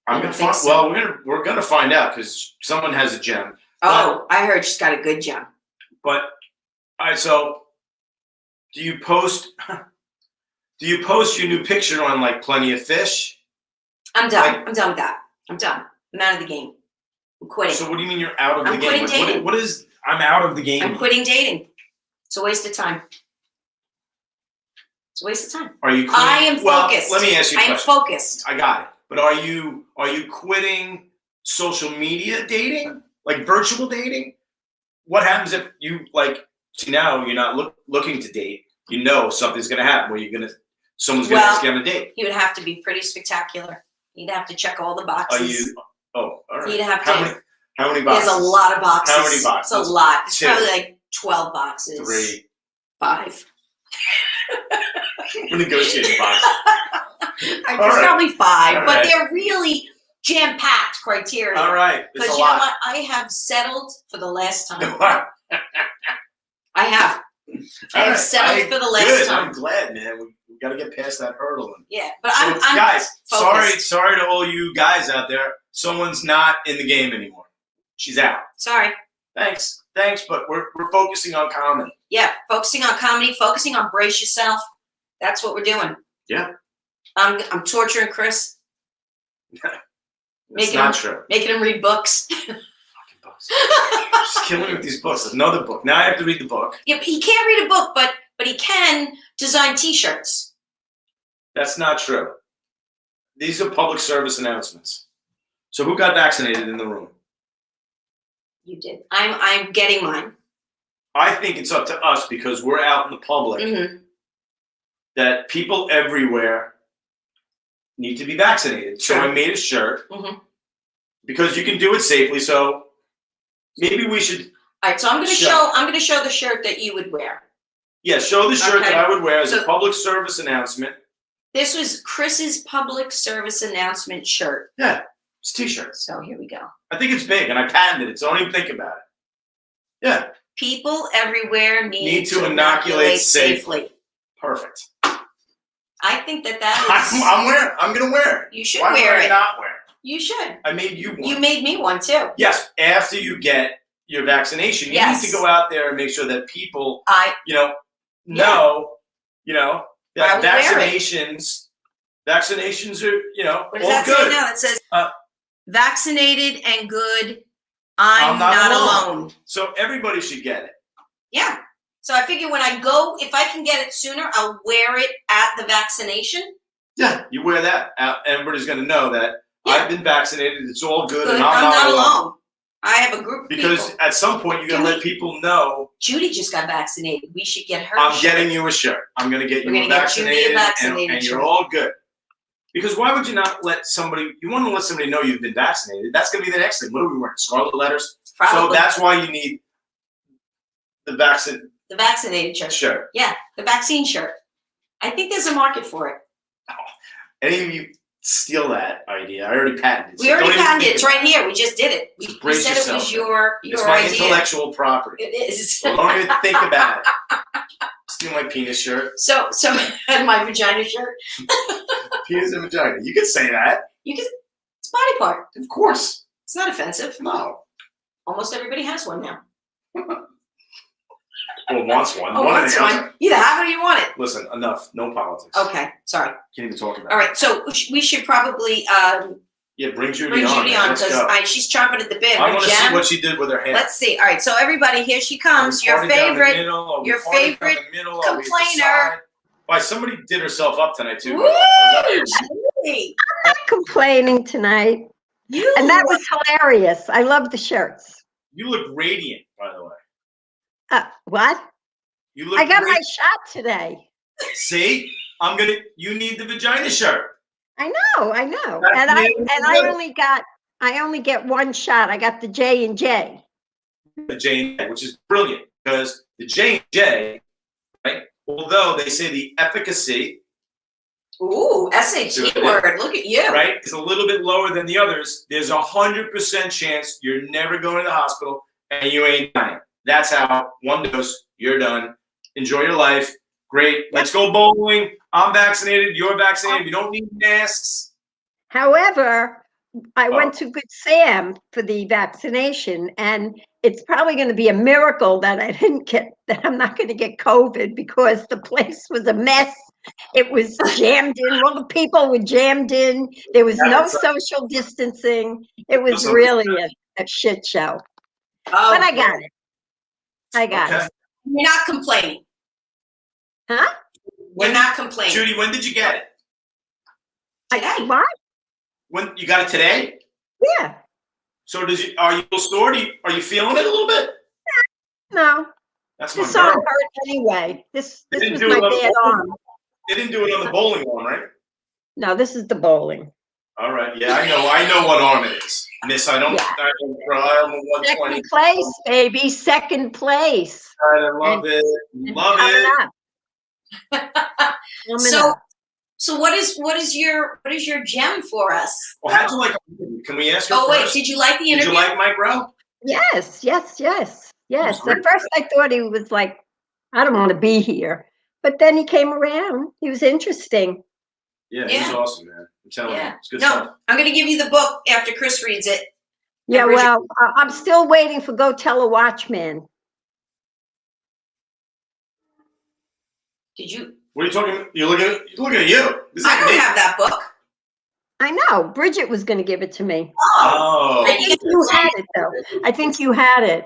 I'm I gonna don't think find. so. Well, we're gonna find out because someone has a gem. Oh, I heard she's got a good gem. But all right, so do you post? Do you post your new picture on like Plenty of Fish? I'm done. Like- I'm done with that. I'm done. I'm out of the game. I'm quitting. So what do you mean you're out of the I'm game? quitting Like, dating. what is? I'm out of the game. I'm quitting dating. It's a waste of time. It's a waste of time. Are you? Quitting? I am Well, focused. let me ask you a I am question. focused. I got it. But are you quitting social media dating, like virtual dating? What happens if you like? See, now you're not looking to date. You know something's gonna happen where someone's gonna ask you on a date. He would have to be pretty spectacular. He'd have to check all the boxes. Are you? Oh, all right. He'd have How to. many? How many boxes? There's a lot of boxes. How many boxes? It's a lot. It's 2. probably like 12 boxes. 3. 5. We're negotiating boxes. There's All right. probably 5, All but right. they're really jam-packed criteria. All right. It's Because a you know lot. what? I have settled for the last time. I have. I have settled for the last good. time. I'm glad, man. We got to get past that hurdle. Yeah, but So, I'm guys, focused. sorry to all you guys out there. Someone's not in the game anymore. She's out. Sorry. Thanks, but we're focusing on comedy. Yeah, focusing on comedy, focusing on brace yourself. That's what we're doing. Yeah. I'm torturing Chris. It's not true. Making him read books. Fucking books. Just killing me with these books. There's another book. Now I have to read the book. Yeah, he can't read a book, but he can design T-shirts. That's not true. These are public service announcements. So who got vaccinated in the room? You did. I'm getting mine. I think it's up to us because we're out in the public Mm-hmm. that people everywhere need to be vaccinated. So Sure. I made a shirt Mhm. because you can do it safely. So maybe we should, All right, so I'm going to show the shirt that you would wear. show the shirt Okay. that I would wear as a So- public service announcement. This was Chris's public service announcement shirt. Yeah, it's T-shirts. So here we go. I think it's big, and I patented it, so don't even think about it. Yeah, People everywhere need to inoculate safely. Perfect. I think that is. I'm gonna wear it. You should Why wear would I it. not wear it? You should. I made you one. You made me one too. Yes, after you get your vaccination, you Yes. need to go out there and make sure that people, I know, that I will wear it. vaccinations are, What does all that say good. now? It says Uh, vaccinated and good. I'm not not alone. alone. So everybody should get it. Yeah. So I figure when I go, if I can get it sooner, I'll wear it at the vaccination. Yeah, you wear that out, everybody's going to know that Yeah. I've been vaccinated. It's all good, Good. and I'm I'm not alone. alone. I have a group of Because people. at some point, you're going to Can let people know Judy just got vaccinated. We should get her. I'm shirt. getting you a shirt. I'm going to get We're you gonna get Judy a vaccinated, vaccinated and you're shirt. all good. Because why would you not let somebody? You want to let somebody know you've been vaccinated. That's going to be the next thing. What are we wearing? Scarlet letters. Probably So that's why you need the vaccine the vaccinated shirt. shirt. Yeah, the vaccine shirt. I think there's a market for it. Any of you steal that idea? I already patented it. We so already don't even patented it. think It's about right here. We just did it. We brace said it yourself, was man. your It's my idea. intellectual property. It is. So don't even think about it. Steal my penis shirt. So and my vagina shirt. Penis and vagina. You can say that. You can. It's a body part. Of course. It's not offensive. No. Almost everybody has one now. Well, wants one. Oh, One wants of the other. one. Either have it or you want it. Listen, enough. No politics. Okay, sorry. Can't even talk about All it. right, so we should probably Yeah, bring Judy bring on. Judy man. on Let's go. because she's chomping at the bit. I Her want to see jam. what she did with her hair. Let's see. All right, so everybody, here she comes. Your Are we party down the favorite. middle? Are we your party down favorite the middle? Are we at the complainer. side? Why, somebody did herself up tonight, too. Woo! Judy, Complaining tonight. you. And that was hilarious. I love the shirts. You look radiant, by the way. What? You look I got my radiant. shot today. See? You need the vagina shirt. I know. That's And the I only get one shot. I got the J&J. The J&J, which is brilliant because the J&J, right? Although they say the efficacy, Ooh, SAT word. Look at you. right, is a little bit lower than the others, there's 100% chance you're never going to the hospital and you ain't dying. That's how one dose, you're done. Enjoy your life. Great. Let's go bowling. I'm vaccinated. You're vaccinated. We don't need masks. However, I Oh. went to Good Sam for the vaccination, and it's probably going to be a miracle that I'm not going to get COVID, because the place was a mess. It was jammed in. All the people were jammed in. There was no social distancing. It was really a shit show. Oh, But I got it. I got Okay. it. You're not complaining. Huh? You're not complaining. Judy, when did you get it? Today. What? When you got it today? Yeah. So are you sore? Are you feeling it a little bit? No. That's my This arm girl. hurt anyway. This didn't was do my it on the bad bowling. arm. They didn't do it on the bowling one, right? No, this is the bowling. All right. Yeah, I know what arm it is. Miss, I'm a Second 120. place, baby. Second place. I love it. Love Coming it. up. Coming So, up. so what is your gem for us? Well, how'd you like? Can we ask her Oh wait, first? did you like the Did interview? you like Mike Rowe? Yes. That's great. At first I thought he was like, I don't want to be here. But then he came around. He was interesting. Yeah, he's Yeah. awesome, man. I'm telling you, it's good No, stuff. I'm going to give you the book after Chris reads it. Yeah, Bridget- well, I'm still waiting for Go Tell a Watchman. Did you? What are you talking? You're looking at you. This I ain't don't me. have that book. I know. Bridget was going to give it to me. Oh. I think you had it, though. I think you had it.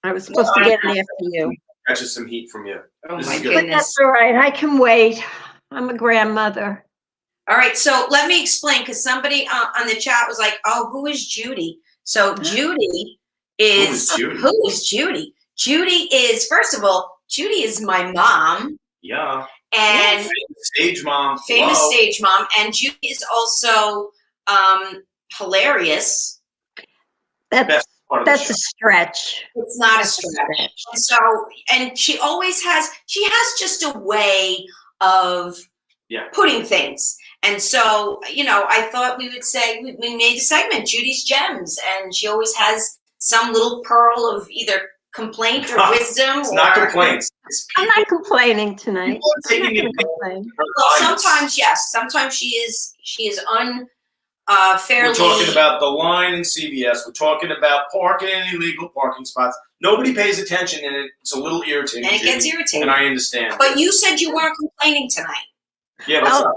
I was supposed to get it after you. Catches some heat from you. Oh This my is good. But goodness. that's all right. I can wait. I'm a grandmother. All right, so let me explain, because somebody on the chat was like, "Oh, who is Judy?" So Judy is Judy? who is Judy? Judy is, first of all, Judy is my mom Yeah. and Famous stage mom. famous Hello. stage mom, and Judy is also hilarious. That's Best part of the that's show. a stretch. It's not a stretch. So, and she has just a way of putting things. And so, I thought we would say, we made a segment, Judy's Gems, and she always has some little pearl of either complaint or wisdom. It's not complaints. It's I'm not complaining tonight. people are I'm taking not going it. to complain. Well, sometimes, yes. Sometimes she is fairly. We're talking about the line in CBS. We're talking about parking in illegal parking spots. Nobody pays attention, and it's a little irritating. And it gets Judy, irritating. And I understand. But you said you weren't complaining tonight. Yeah, what's Well, up?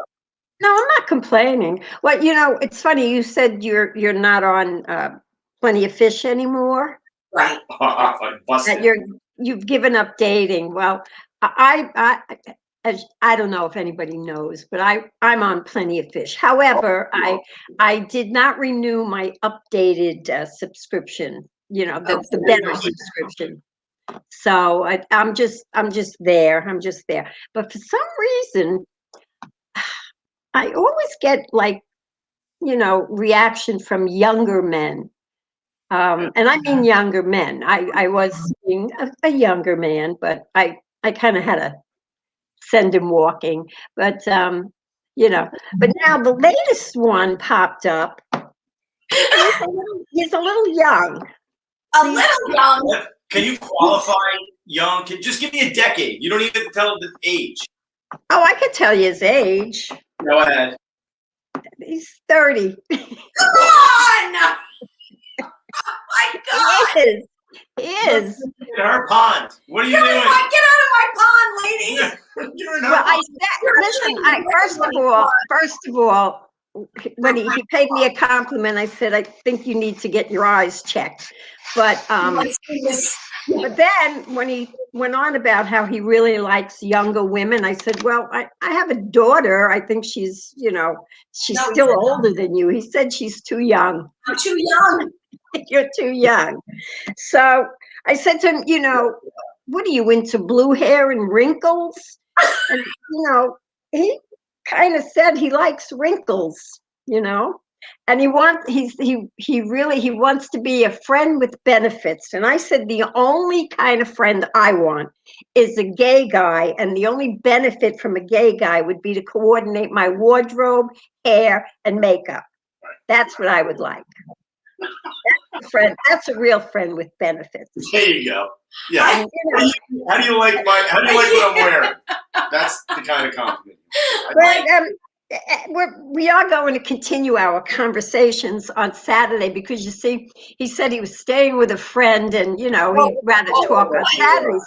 No, I'm not complaining. Well, it's funny. You said you're not on Plenty of Fish anymore. Right. That you've given up dating. Well, I don't know if anybody knows, but I'm on Plenty of Fish. However, I did not renew my updated subscription. The better subscription. So I'm just there. I'm just there. But for some reason, I always get reaction from younger men. And I mean younger men. I was being a younger man, but I kind of had to send him walking. But but now the latest one popped up. He's a little young. A little young. Can you qualify young? Just give me a decade. You don't even have to tell the age. Oh, I could tell you his age. Go ahead. He's 30. Come on! My God! He is. In her pond. What are you doing? Get out of my pond, lady! You're in her Well, pond. first of all, when he paid me a compliment, I said, I think you need to get your eyes checked. But then when he went on about how he really likes younger women, I said, well, I have a daughter. I think she's still older than you. He said she's too young. I'm too young. You're too young. So I said to him, what are you into, blue hair and wrinkles? And, he kind of said he likes wrinkles, and he wants to be a friend with benefits. And I said, the only kind of friend I want is a gay guy. And the only benefit from a gay guy would be to coordinate my wardrobe, hair, and makeup. That's what I would like. That's a friend. That's a real friend with benefits. There you go. Yeah. And, How do you like what I'm wearing? That's the kind of compliment. But we are going to continue our conversations on Saturday because you see, he said he was staying with a friend and, you know, he'd rather talk on Saturday.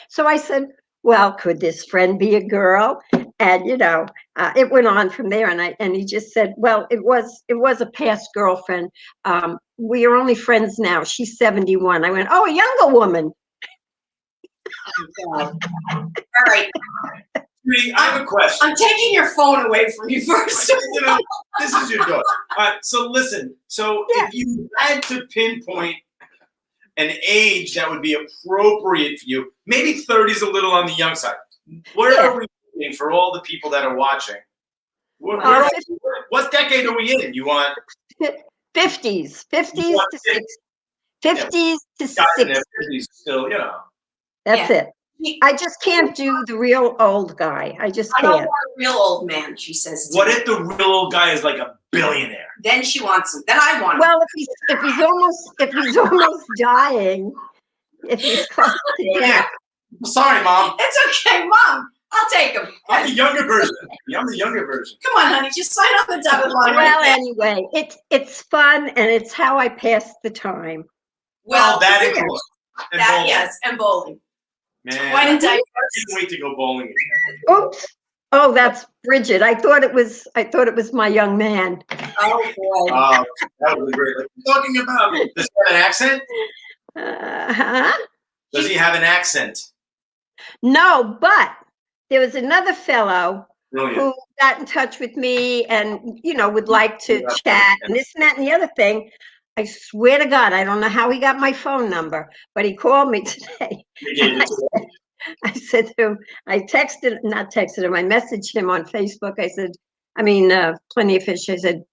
So I said, well, could this friend be a girl? And, you know, it went on from there. And he just said, well, it was a past girlfriend. We are only friends now. She's 71. I went, oh, a younger woman. All right. Judy, I have a question. I'm taking your phone away from you first. You know, this is your daughter. All right, so listen. So if you had to pinpoint an age that would be appropriate for you, maybe 30 is a little on the young side. Where are we looking for all the people that are watching? What decade are we in? You want 50s to 60s. 50s to 60s. Still, you know. That's it. I just can't do the real old guy. I just I don't can't. want a real old man, she says. to What me. if the real old guy is like a billionaire? Then she wants him. Then I want him. Well, if he's almost dying, if he's close to death. Sorry, Mom. It's okay, Mom. I'll take him. I'm the younger version. I'm the younger version. Come on, honey. Just sign on the dotted line. Well, anyway, it's fun and it's how I pass the time. Well, that and bowling. That, yes, and bowling. Man, Why didn't I can't wait to go bowling again. Oops. Oh, that's Bridget. I thought it was my young man. Oh boy. That was great. Like, what are you talking about? Does he have an accent? Uh-huh. Does he have an accent? No, but there was another fellow Brilliant. who got in touch with me and, you know, would like to chat and this and that and the other thing. I swear to God, I don't know how he got my phone number, but he called me today. I said to him, I messaged him on Facebook. I said, Plenty of Fish. I said,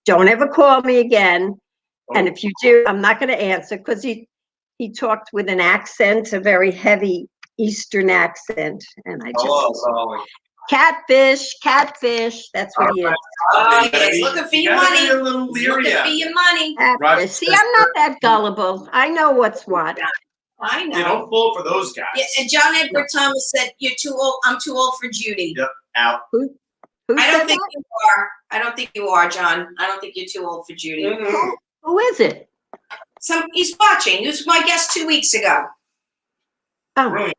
don't ever call me again. And if you do, I'm not going to answer because he talked with an accent, a very heavy Eastern accent. And I just, catfish, that's what he is. Oh, yes, looking for your money. A little leery. Looking for your money. Catfish. See, I'm not that gullible. I know what's what. I know. You don't fall for those guys. Yeah, and John Edward Thomas said, "You're too old. I'm too old for Judy." Yep, out. Who I said don't think that? you are. I don't think you are, John. I don't think you're too old for Judy. Mm-mm. Who is it? He's watching. He was my guest 2 weeks ago. Oh, Brilliant.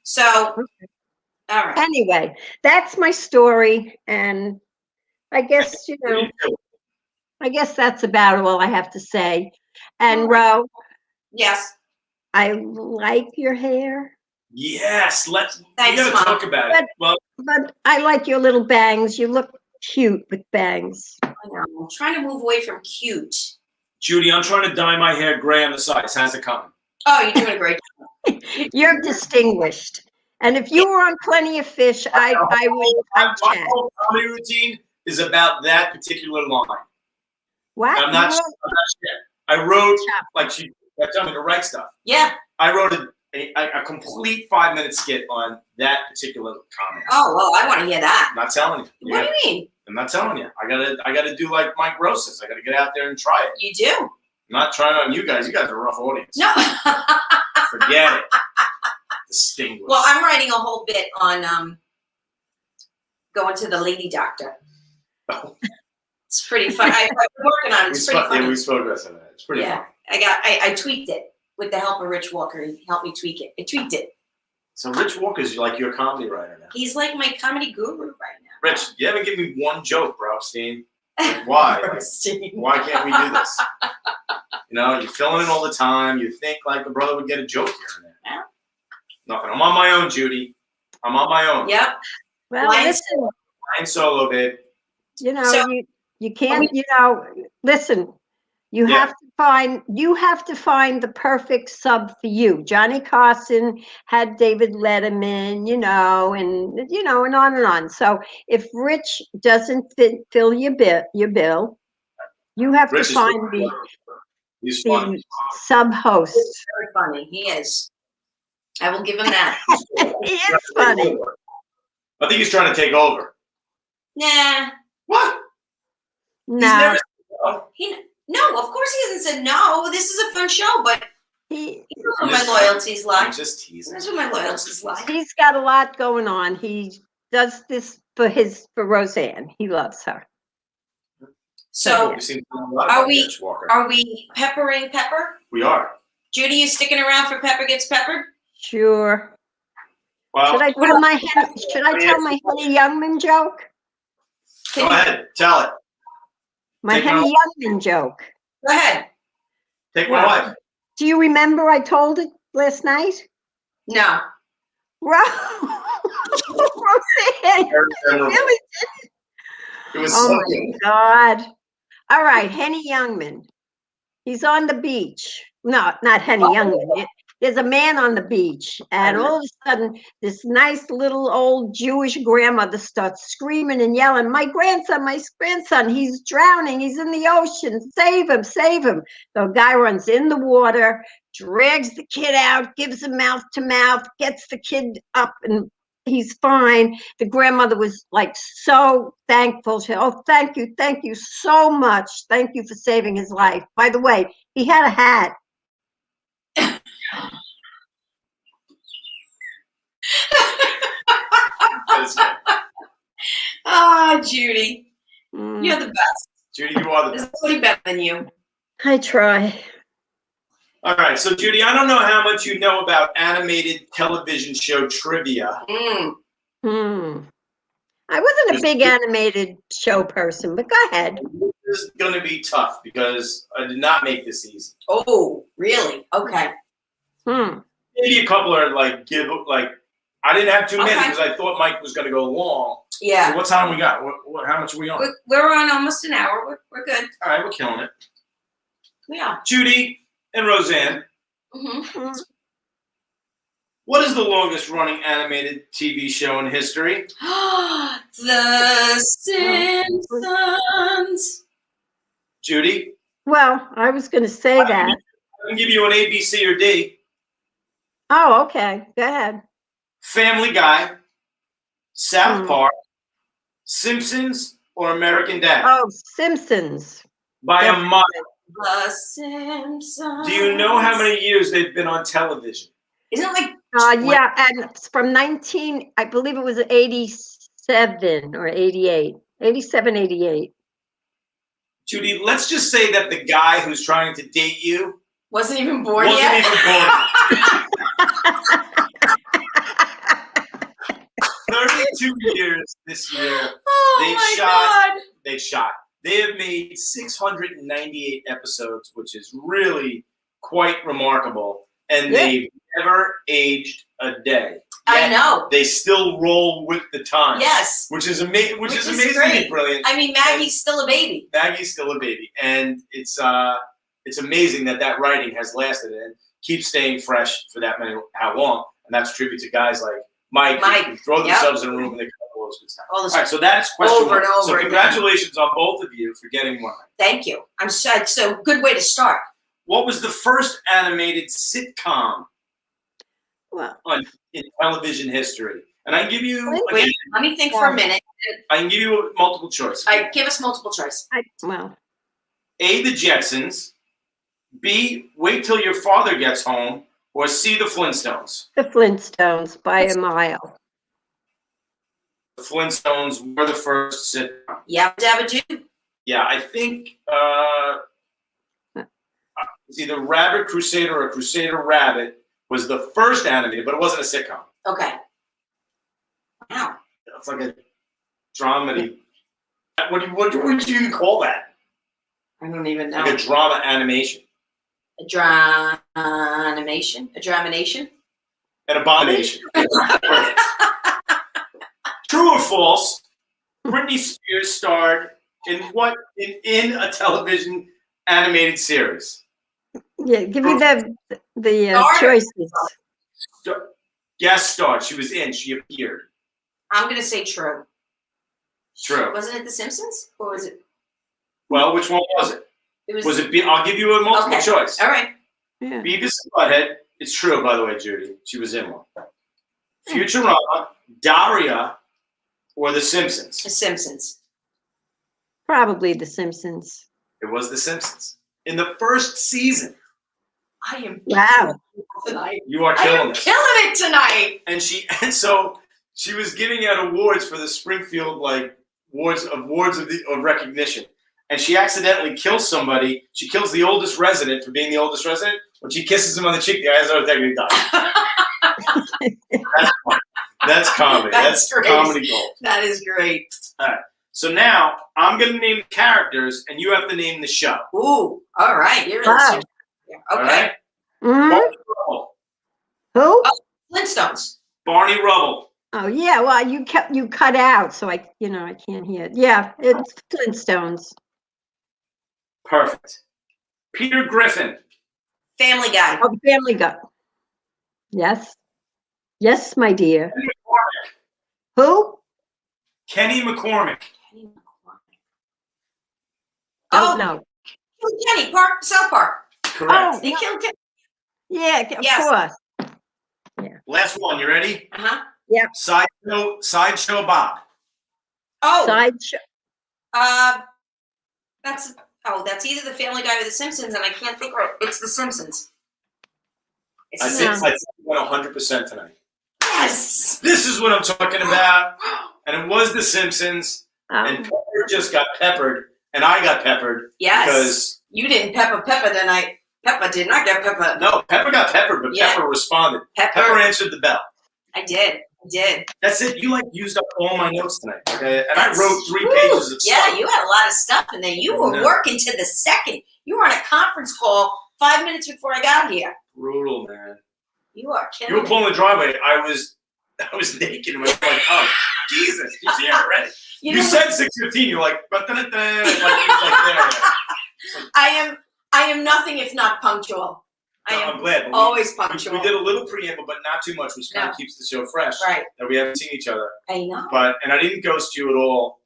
So, okay. all right. Anyway, that's my story, and I guess I guess that's about all I have to say. And Rowe, Yes. I like your hair, Yes, we Thanks, gotta Mom. talk about it. Well, but I like your little bangs. You look cute with bangs. I know. I'm trying to move away from cute. Judy, I'm trying to dye my hair gray on the sides. How's it coming? Oh, you're doing a great job. You're distinguished. And if you were on Plenty of Fish, I'd My chat. whole comedy routine is about that particular line. What? I'm not sure. I wrote, Chop. like she told me to write stuff. Yeah. I wrote a complete 5-minute skit on that particular comment. Oh, well, I want to hear that. I'm not telling you. What do you mean? I'm not telling you. I gotta do like Mike Rowe says. I gotta get out there and try it. You do? I'm not trying on you guys. You guys are a rough audience. No. Forget it. Distinguished. Well, I'm writing a whole bit on going to the lady doctor. Oh. It's pretty fun. I'm working on it. It's pretty funny. We spoke about some of that. It's pretty Yeah. fun. I tweaked it with the help of Rich Walker. He helped me tweak it. I tweaked it. So Rich Walker's like your comedy writer now. He's like my comedy guru right now. Rich, you haven't given me one joke, bro, Steen. Like, why? Like, why can't we do this? You know, you're filling in all the time. You think like the brother would get a joke here and there. Yeah. Nothing. I'm on my own, Judy. I'm on my own. Yep. Well, Lion listen, Flying solo, babe. you know, So- you can't, listen, you Yeah. have to find the perfect sub for you. Johnny Carson had David Letterman, and on and on. So if Rich doesn't fill your bill, you have Rich to is find He's funny. the sub host. Very funny. He is. I will give him that. He is funny. I think he's trying to take over. Nah. What? No, He's never. No, of course he hasn't said no. This is a fun show, but he you know where my loyalties lie. I'm just teasing. That's where my loyalties lie. he's got a lot going on. He does this for Roseanne. He loves her. So We've seen a lot Are about we- Mitch Walker. are we peppering Pepper? We are. Judy, you sticking around for Pepper Gets Peppered? Sure. Well, Should I tell my Henny Youngman joke? go ahead. Tell it. My Take Henny Youngman joke. Go ahead. Take my wife. Do you remember I told it last night? No. Roseanne. Very memorable. Really? It was Oh so my good. God. All right, Henny Youngman. He's on the beach. No, not Henny Youngman. There's a man on the beach, and all of a sudden, this nice little old Jewish grandmother starts screaming and yelling, my grandson, he's drowning, he's in the ocean, save him, save him. The guy runs in the water, drags the kid out, gives him mouth to mouth, gets the kid up, and he's fine. The grandmother was like so thankful. She, oh, thank you so much. Thank you for saving his life. By the way, he had a hat. That's it. Ah, Judy, Mm, you're the best. Judy, you are the There's best. nobody better than you. I try. All right, so Judy, I don't know how much you know about animated television show trivia. Hmm. I wasn't a big animated show person, but go ahead. This is going to be tough because I did not make this easy. Oh, really? Okay. Maybe a couple are like I didn't have too many Okay. because I thought Mike was going to go long. Yeah. So what time we got? How much are we on? We're on almost an hour. We're good. All right, we're killing it. We are. Judy and Roseanne, Mm-hmm. what is the longest running animated TV show in history? The Simpsons. Judy, Well, I was going to say that. I can give you an A, B, C, or D. Oh, okay. Go ahead. Family Guy, South Hmm. Park, Simpsons, or American Dad? Oh, Simpsons. By a mile. The Simpsons. Do you know how many years they've been on television? Isn't it like Yeah, and it's from I believe it was 87 or 88. 87, 88. Judy, let's just say that the guy who's trying to date you wasn't even born wasn't yet? even born. 32 years this year. Oh They've my shot. They have made 698 episodes, which is really quite remarkable. And Yeah. they've never aged a day. I Yet know. They still roll with the times. Yes. Which is amazing. Which is is amazingly great. brilliant. I mean, Maggie's still a baby. Maggie's still a baby, and it's amazing that writing has lasted and keeps staying fresh for that many how long. And that's a tribute to guys like Mike who throw themselves in a room and they come up with all this good stuff. All this All right, so that's question over one. and over So again. congratulations on both of you for getting one. Thank you. I'm so good way to start. What was the first animated sitcom Well, in television history? And I can give you Wait, let me think for a minute. I can give you multiple choice. Give us multiple choice. well, A, the Jetsons, B, Wait Till Your Father Gets Home, or C, the Flintstones. the Flintstones by a mile. The Flintstones were the first sitcom. Yeah, Dabba Doo. Yeah, I think it's either Rabbit Crusader or Crusader Rabbit was the first animated, but it wasn't a sitcom. Okay. Wow. It's like a dramedy. What would you even call that? I don't even know. Like a drama animation. A dramination? A dramination? An abomination. True or false? Britney Spears starred in what in a television animated series? Yeah, give me the Start. choices. Guest starred. She was in. She appeared. I'm gonna say true. True. Wasn't it The Simpsons? Or was it? Well, which one was it? It was. Was it? I'll give you a multiple Okay. choice. All right. Yeah. Beavis and Butthead. It's true, by the way, Judy. She was in one. Futurama, Daria, or The Simpsons. The Simpsons. Probably the Simpsons. It was The Simpsons. In the first season, I am Wow. tonight. you are I am killing it. killing it tonight. And so she was giving out awards for the Springfield like awards of recognition, and she accidentally kills somebody. She kills the oldest resident for being the oldest resident. When she kisses him on the cheek, the eyes are technically dying. That's comedy. That's great. comedy gold. That is great. All right. So now I'm going to name the characters, and you have to name the show. Ooh, all right. You're Wow. okay. All right. Mhm. Barney Rubble. Who? Flintstones. Barney Rubble. Oh yeah, well you cut out, so I can't hear it. Yeah, it's Flintstones. Perfect. Peter Griffin. Family Guy. Oh, Family Guy. Yes. Yes, my dear. Kenny McCormick. Who? Kenny McCormick. Don't Oh, know. Kenny Park, South Park. Correct. They killed Kenny. Yeah, of Yes. course. Last one. You ready? Uh-huh. Sideshow Bob. Oh, Sideshow. that's either the Family Guy or the Simpsons, and I can't think right. It's the Simpsons. It's I the think Simpsons. I went 100% tonight. Yes. This is what I'm talking about. And it was The Simpsons. And Pepper just got peppered. And I got peppered. Yes. Because You didn't Pepper tonight. Pepper did not get Pepper. no, Pepper got peppered, but Yeah. Pepper responded. Pepper. Pepper answered the bell. I did. That's it. You used up all my notes tonight. Okay? And That's I wrote 3 true. pages of Yeah, stuff. you had a lot of stuff, and then you were No. working to the second. You were on a conference call 5 minutes before I got here. Brutal, man. You are You killing were pulling the driveway. I was naked and was like, oh, Jesus, he's here already. You You know, said 6:15. You're like, like he was like there. I am nothing if not punctual. I No, am I'm glad. but always we punctual. did a little preamble, but not too much, which kind No. of keeps the show fresh. Right. That we haven't seen each other. I know. And I didn't ghost you at all.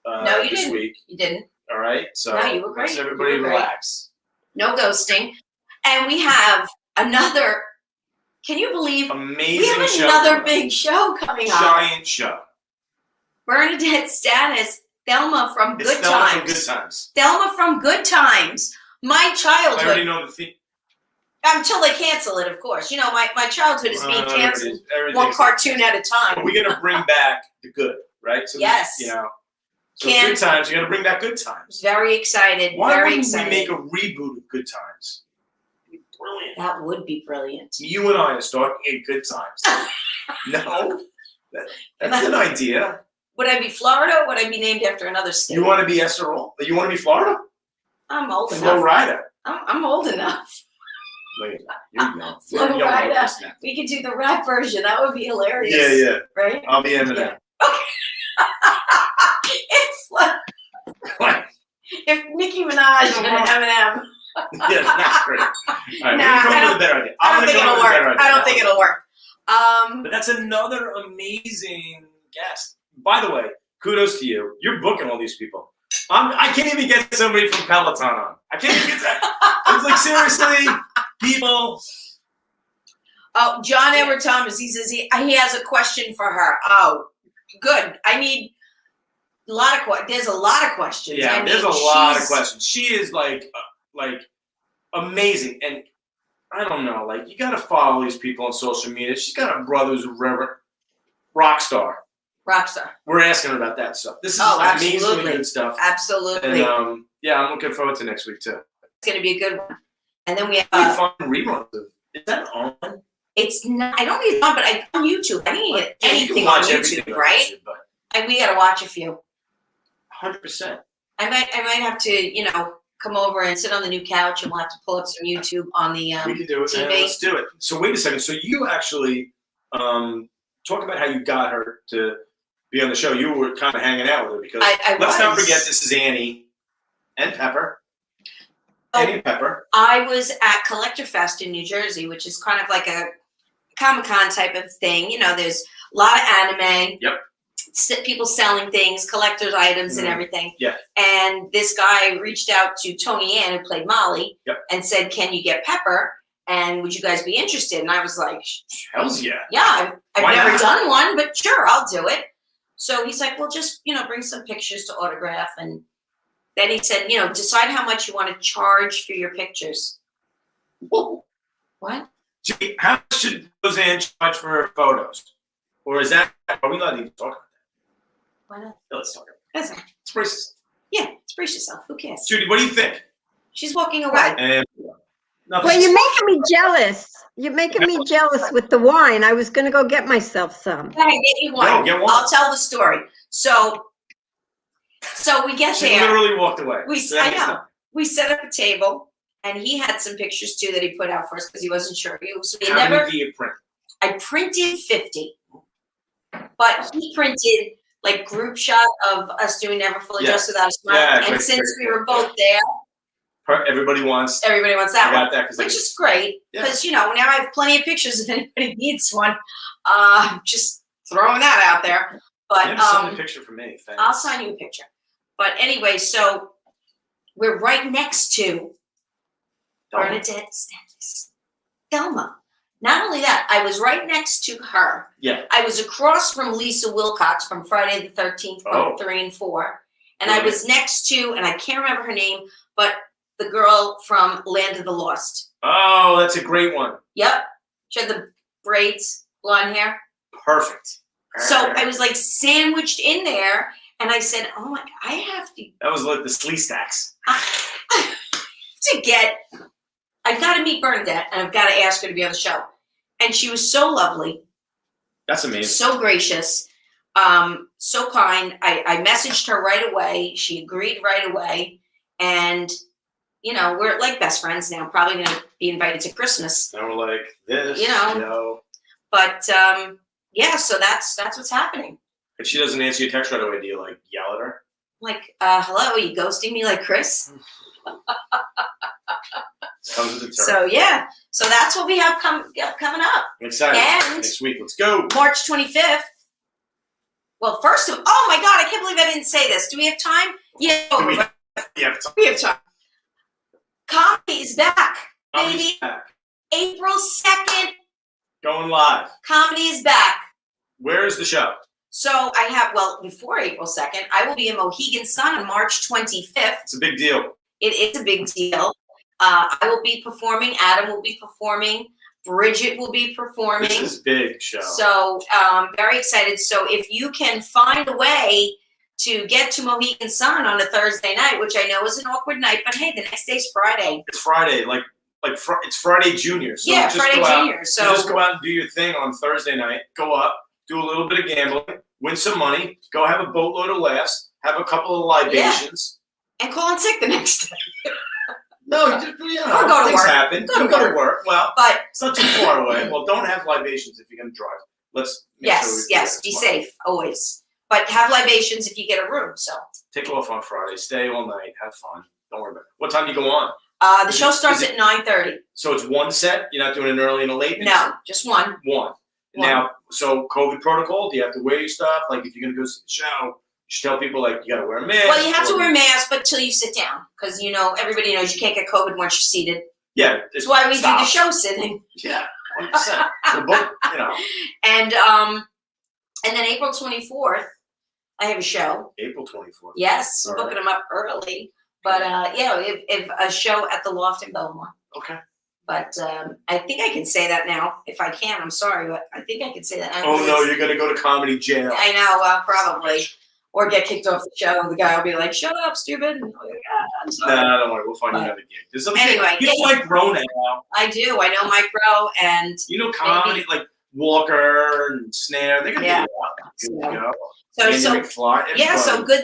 No, you this didn't. week. You didn't. All right. So No, you were great. let's everybody You were great. relax. No ghosting. And we have another. Can you believe Amazing we have show. another big show coming up? Giant show. Bernadette Stanis, Thelma from It's Good Thelma Times. from Good Times. Thelma from Good Times. My I already childhood. know the theme. Until they cancel it, of course. You know, my childhood is being canceled one Everything's- cartoon at a But time. we're gonna bring back the good, right? So Yes. So Can- Good Times. You got to bring back Good Times. Very excited. Why very wouldn't excited. we make a reboot of Good Times? Brilliant. That would be brilliant. You and I are starting a Good Times. No, that's an idea. Would I be Florida or would I be named after another state? You want to be Esther Roll? You want to be Florida? I'm old Flo enough. Rida. I'm old enough. Look at that. You're young. Flo You're young Rida. like now. We could do the rap version. That would be hilarious. Yeah. Right? I'll be Eminem. If Nicki Minaj and Eminem. Yeah, not great. All right, Nah, we're I going with a better idea. I don't I'm think gonna it'll come up with a better work. idea. I don't think it'll work. But that's another amazing guest. By the way, kudos to you. You're booking all these people. I can't even get somebody from Peloton on. I can't even get that. It's like, seriously, people. Oh, John Edward Thomas. He says he has a question for her. Oh, good. I need a lot of there's a lot of questions. Yeah, I mean, there's a lot of she's- questions. She is like amazing. And I don't know, like, you got to follow these people on social media. She's got a brother who's a reverend rock star. Rockstar. We're asking her about that stuff. This is Absolutely. amazingly good stuff. Absolutely. And yeah, I'm looking forward to next week too. It's going to be a good one. And then we We have, find reruns of. Is that on? it's not, I don't need it on, but I on YouTube. I didn't get Yeah, you can anything on watch YouTube, everything on right? YouTube, but And we got to watch a few. 100%. I might have to, come over and sit on the new couch, and we'll have to pull up some YouTube on the We can do it, man. TV. Let's do it. So wait a second. So you actually talk about how you got her to be on the show. You were kind of hanging out with her because I let's not was. forget this is Annie and Pepper. Oh. Annie and Pepper. I was at Collector Fest in New Jersey, which is kind of like a Comic-Con type of thing. There's a lot of anime. Yep. People selling things, collector's items, and Mhm. everything. Yeah. And this guy reached out to Tony Ann, who played Molly, Yep. and said, "Can you get Pepper? And would you guys be interested?" And I was like, Hell's yeah. "Yeah, I've Why never not? done one, but sure, I'll do it." So he's like, "Well, just bring some pictures to autograph." And then he said, "Decide how much you want to charge for your pictures." Whoa. What? Gee, how much should Roseanne charge for her photos? Or is that, are we allowed to even talk about Why not? that? Let's talk about it. That's all. It's racist. Yeah, brace yourself. Who cares? Judy, what do you think? She's walking away. And nothing. Well, you're making me jealous. You're making me jealous with the wine. I was gonna go get myself some. Go ahead, get you one. No, get one. I'll tell the story. So we get She there. literally walked away. So that I means know. nothing. We set up a table, and he had some pictures too that he put out for us because he wasn't sure. So we How never. many do you print? I printed 50, but he printed like group shot of us doing Never Fully Yeah. Dressed Without a Smile. Yeah, and great, since great, we were great. both there, Everybody wants. everybody wants I that one. got that because Which is great Yeah. because now I have plenty of pictures if anybody needs one. Just throwing that out there. But you have to send a picture for me. Thanks. I'll sign you a picture. But anyway, so we're right next to Bernadette Stanley's Thelma. Not only that, I was right next to her. Yeah. I was across from Lisa Wilcox from Friday the 13th, Oh. 3 and 4. And I Right. was next to, and I can't remember her name, but the girl from Land of the Lost. Oh, that's a great one. Yep. She had the braids, blonde hair. Perfect. So I was like sandwiched in there, and I said, "Oh my! I have to That was like the slee stacks. I've got to meet Bernadette, and I've got to ask her to be on the show." And she was so lovely, That's amazing. so gracious, so kind. I messaged her right away. She agreed right away, and we're like best friends now. Probably going to be invited to Christmas, Now we're like this, but yeah. So that's what's happening. If she doesn't answer your text right away, do you like yell at her? Like, hello, are you ghosting me like Chris? Comes with the turn. So yeah, so that's what we have coming up. I'm excited. And- Next week, let's go. March 25th. Well, oh my God, I can't believe I didn't say this. Do we have time? Yeah, Yeah, we have time. Comedy is back, I'm baby. just back. April 2nd, Going live. comedy is back. Where is the show? So before April 2nd, I will be in Mohegan Sun on March 25th. It's a big deal. It is a big deal. I will be performing. Adam will be performing. Bridget will be performing. This is big show. So very excited. So if you can find a way to get to Mohegan Sun on a Thursday night, which I know is an awkward night, but hey, the next day's Friday. It's Friday, it's Friday Junior. So Yeah, just Friday go out- Junior. So just go out and do your thing on Thursday night. Go up, do a little bit of gambling, win some money, go have a boatload of laughs, have a couple of libations. and call in sick the next day. No, Or go to things work. happen. Go to Go to work. work. Well, But it's not too far away. Well, don't have libations if you're going to drive. Let's make sure we do yes, that be tomorrow. safe always. But have libations if you get a room. So Take off on Friday. Stay all night. Have fun. Don't worry about it. What time do you go on? the Is show it- starts is at 9:30. So it's one set? You're not doing an early and a late? No, just one. One. One. Now, so COVID protocol, do you have to wear your stuff? Like if you're going to go see the show, you should tell people like you got to wear a mask. Well, you have to or- wear a mask, but till you sit down, because everybody knows you can't get COVID once you're seated. Yeah. That's why we do the stops. show sitting. Yeah, 100%. So both, And then April 24th, I have a show. April 24th. Yes, All booking them up early. But if a show at the Loft in Belmont. Okay. But I think I can say that now. If I can, I'm sorry, but I think I can say that now. Oh no, you're going to go to comedy jail. I know, probably. Or get kicked off the show. The guy will be like, "Shut up, stupid." And I'll be like, I'm sorry. Nah, don't worry. We'll find But- another gig. There's some Anyway, you don't like Rowe now. I do. I know Mike Rowe, and You know comedy like Walker and Snare. They're gonna Yeah. do that. Good So- to go. so Andy McFly, yeah. So everybody.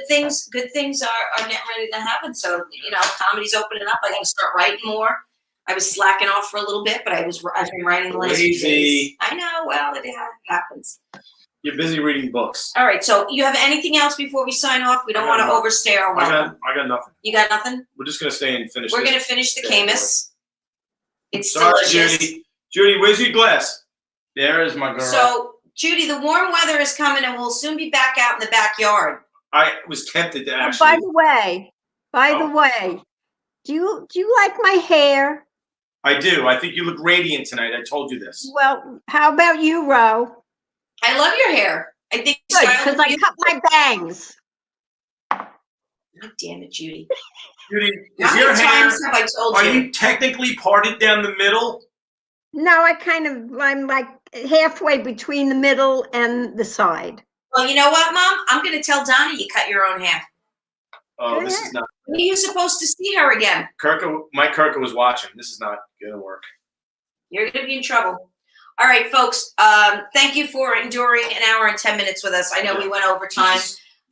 good things are getting ready to happen. So comedy's opening up. I got to start writing more. I was slacking off for a little bit, but I've been writing the last few days. Lazy. I know. Well, it happens. You're busy reading books. All right. So you have anything else before we sign off? We don't I want got to nothing. overstay our welcome. I got nothing. You got nothing? We're just gonna stay and finish. We're this. gonna finish the Yeah, Camus. It's Sorry, delicious. Judy. Judy, where's your glass? There is my girl. So, Judy, the warm weather is coming, and we'll soon be back out in the backyard. I was tempted to By actually. the way, do you like my hair? I do. I think you look radiant tonight. I told you this. Well, how about you, Rowe? I love your hair. I think you Good, styled because I it. cut my bangs. God damn it, Judy. Judy, How is many your hair? times have I told Are you? you technically parted down the middle No, I'm like halfway between the middle and the side. Well, you know what, Mom? I'm going to tell Donnie you cut your own hair. Oh, Go this ahead. is not. When are you supposed to see her again? Mike Kirka was watching. This is not gonna work. You're going to be in trouble. All right, folks. Thank you for enduring an hour and 10 minutes with us. I know we went over time.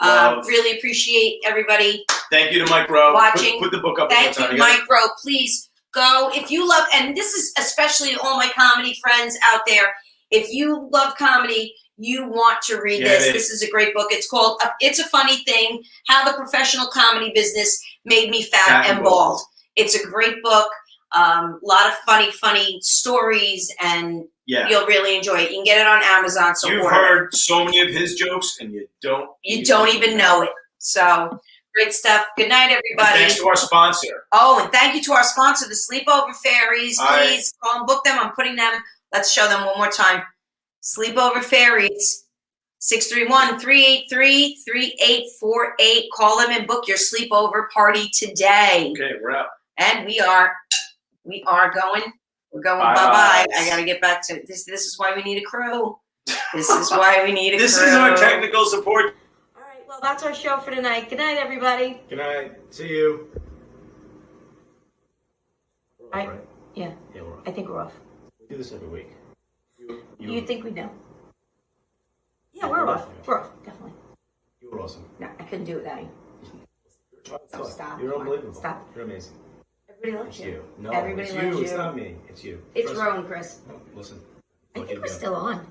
Really appreciate everybody. Thank you to Mike Rowe. Watching. Put the book up. Thank you, Mike Rowe. Please go. If you love, and this is especially all my comedy friends out there, if you love comedy, you want to read this. This is a great book. It's called It's a Funny Thing, How the Professional Comedy Business Made Me Fat and Bald. It's a great book. A lot of funny stories, and you'll really enjoy it. You can get it on Amazon. So you've heard so many of his jokes, and you don't even know it. So great stuff. Good night, everybody. And thanks to our sponsor. Oh, and thank you to our sponsor, the Sleepover Fairies. Please call and book them. I'm putting them. Let's show them one more time. Sleepover Fairies, 631-383-3848. Call them and book your sleepover party today. Okay, we're out. And we are going. We're going bye-bye. I got to get back to this. This is why we need a crew. This is why we need a crew. This is our technical support. All right, well, that's our show for tonight. Good night, everybody. Good night. See you. Right? Yeah, we're off. I think we're off. We do this every week. You think we know? Yeah, we're off. We're off, definitely. You were awesome. No, I couldn't do it without you. Oh, stop. You're unbelievable. Stop. You're amazing. Everybody loves It's you. you. No, Everybody it's loves you. you. It's not me. It's you. It's Trust Rowe me. and Chris. No, listen. I think we're still on.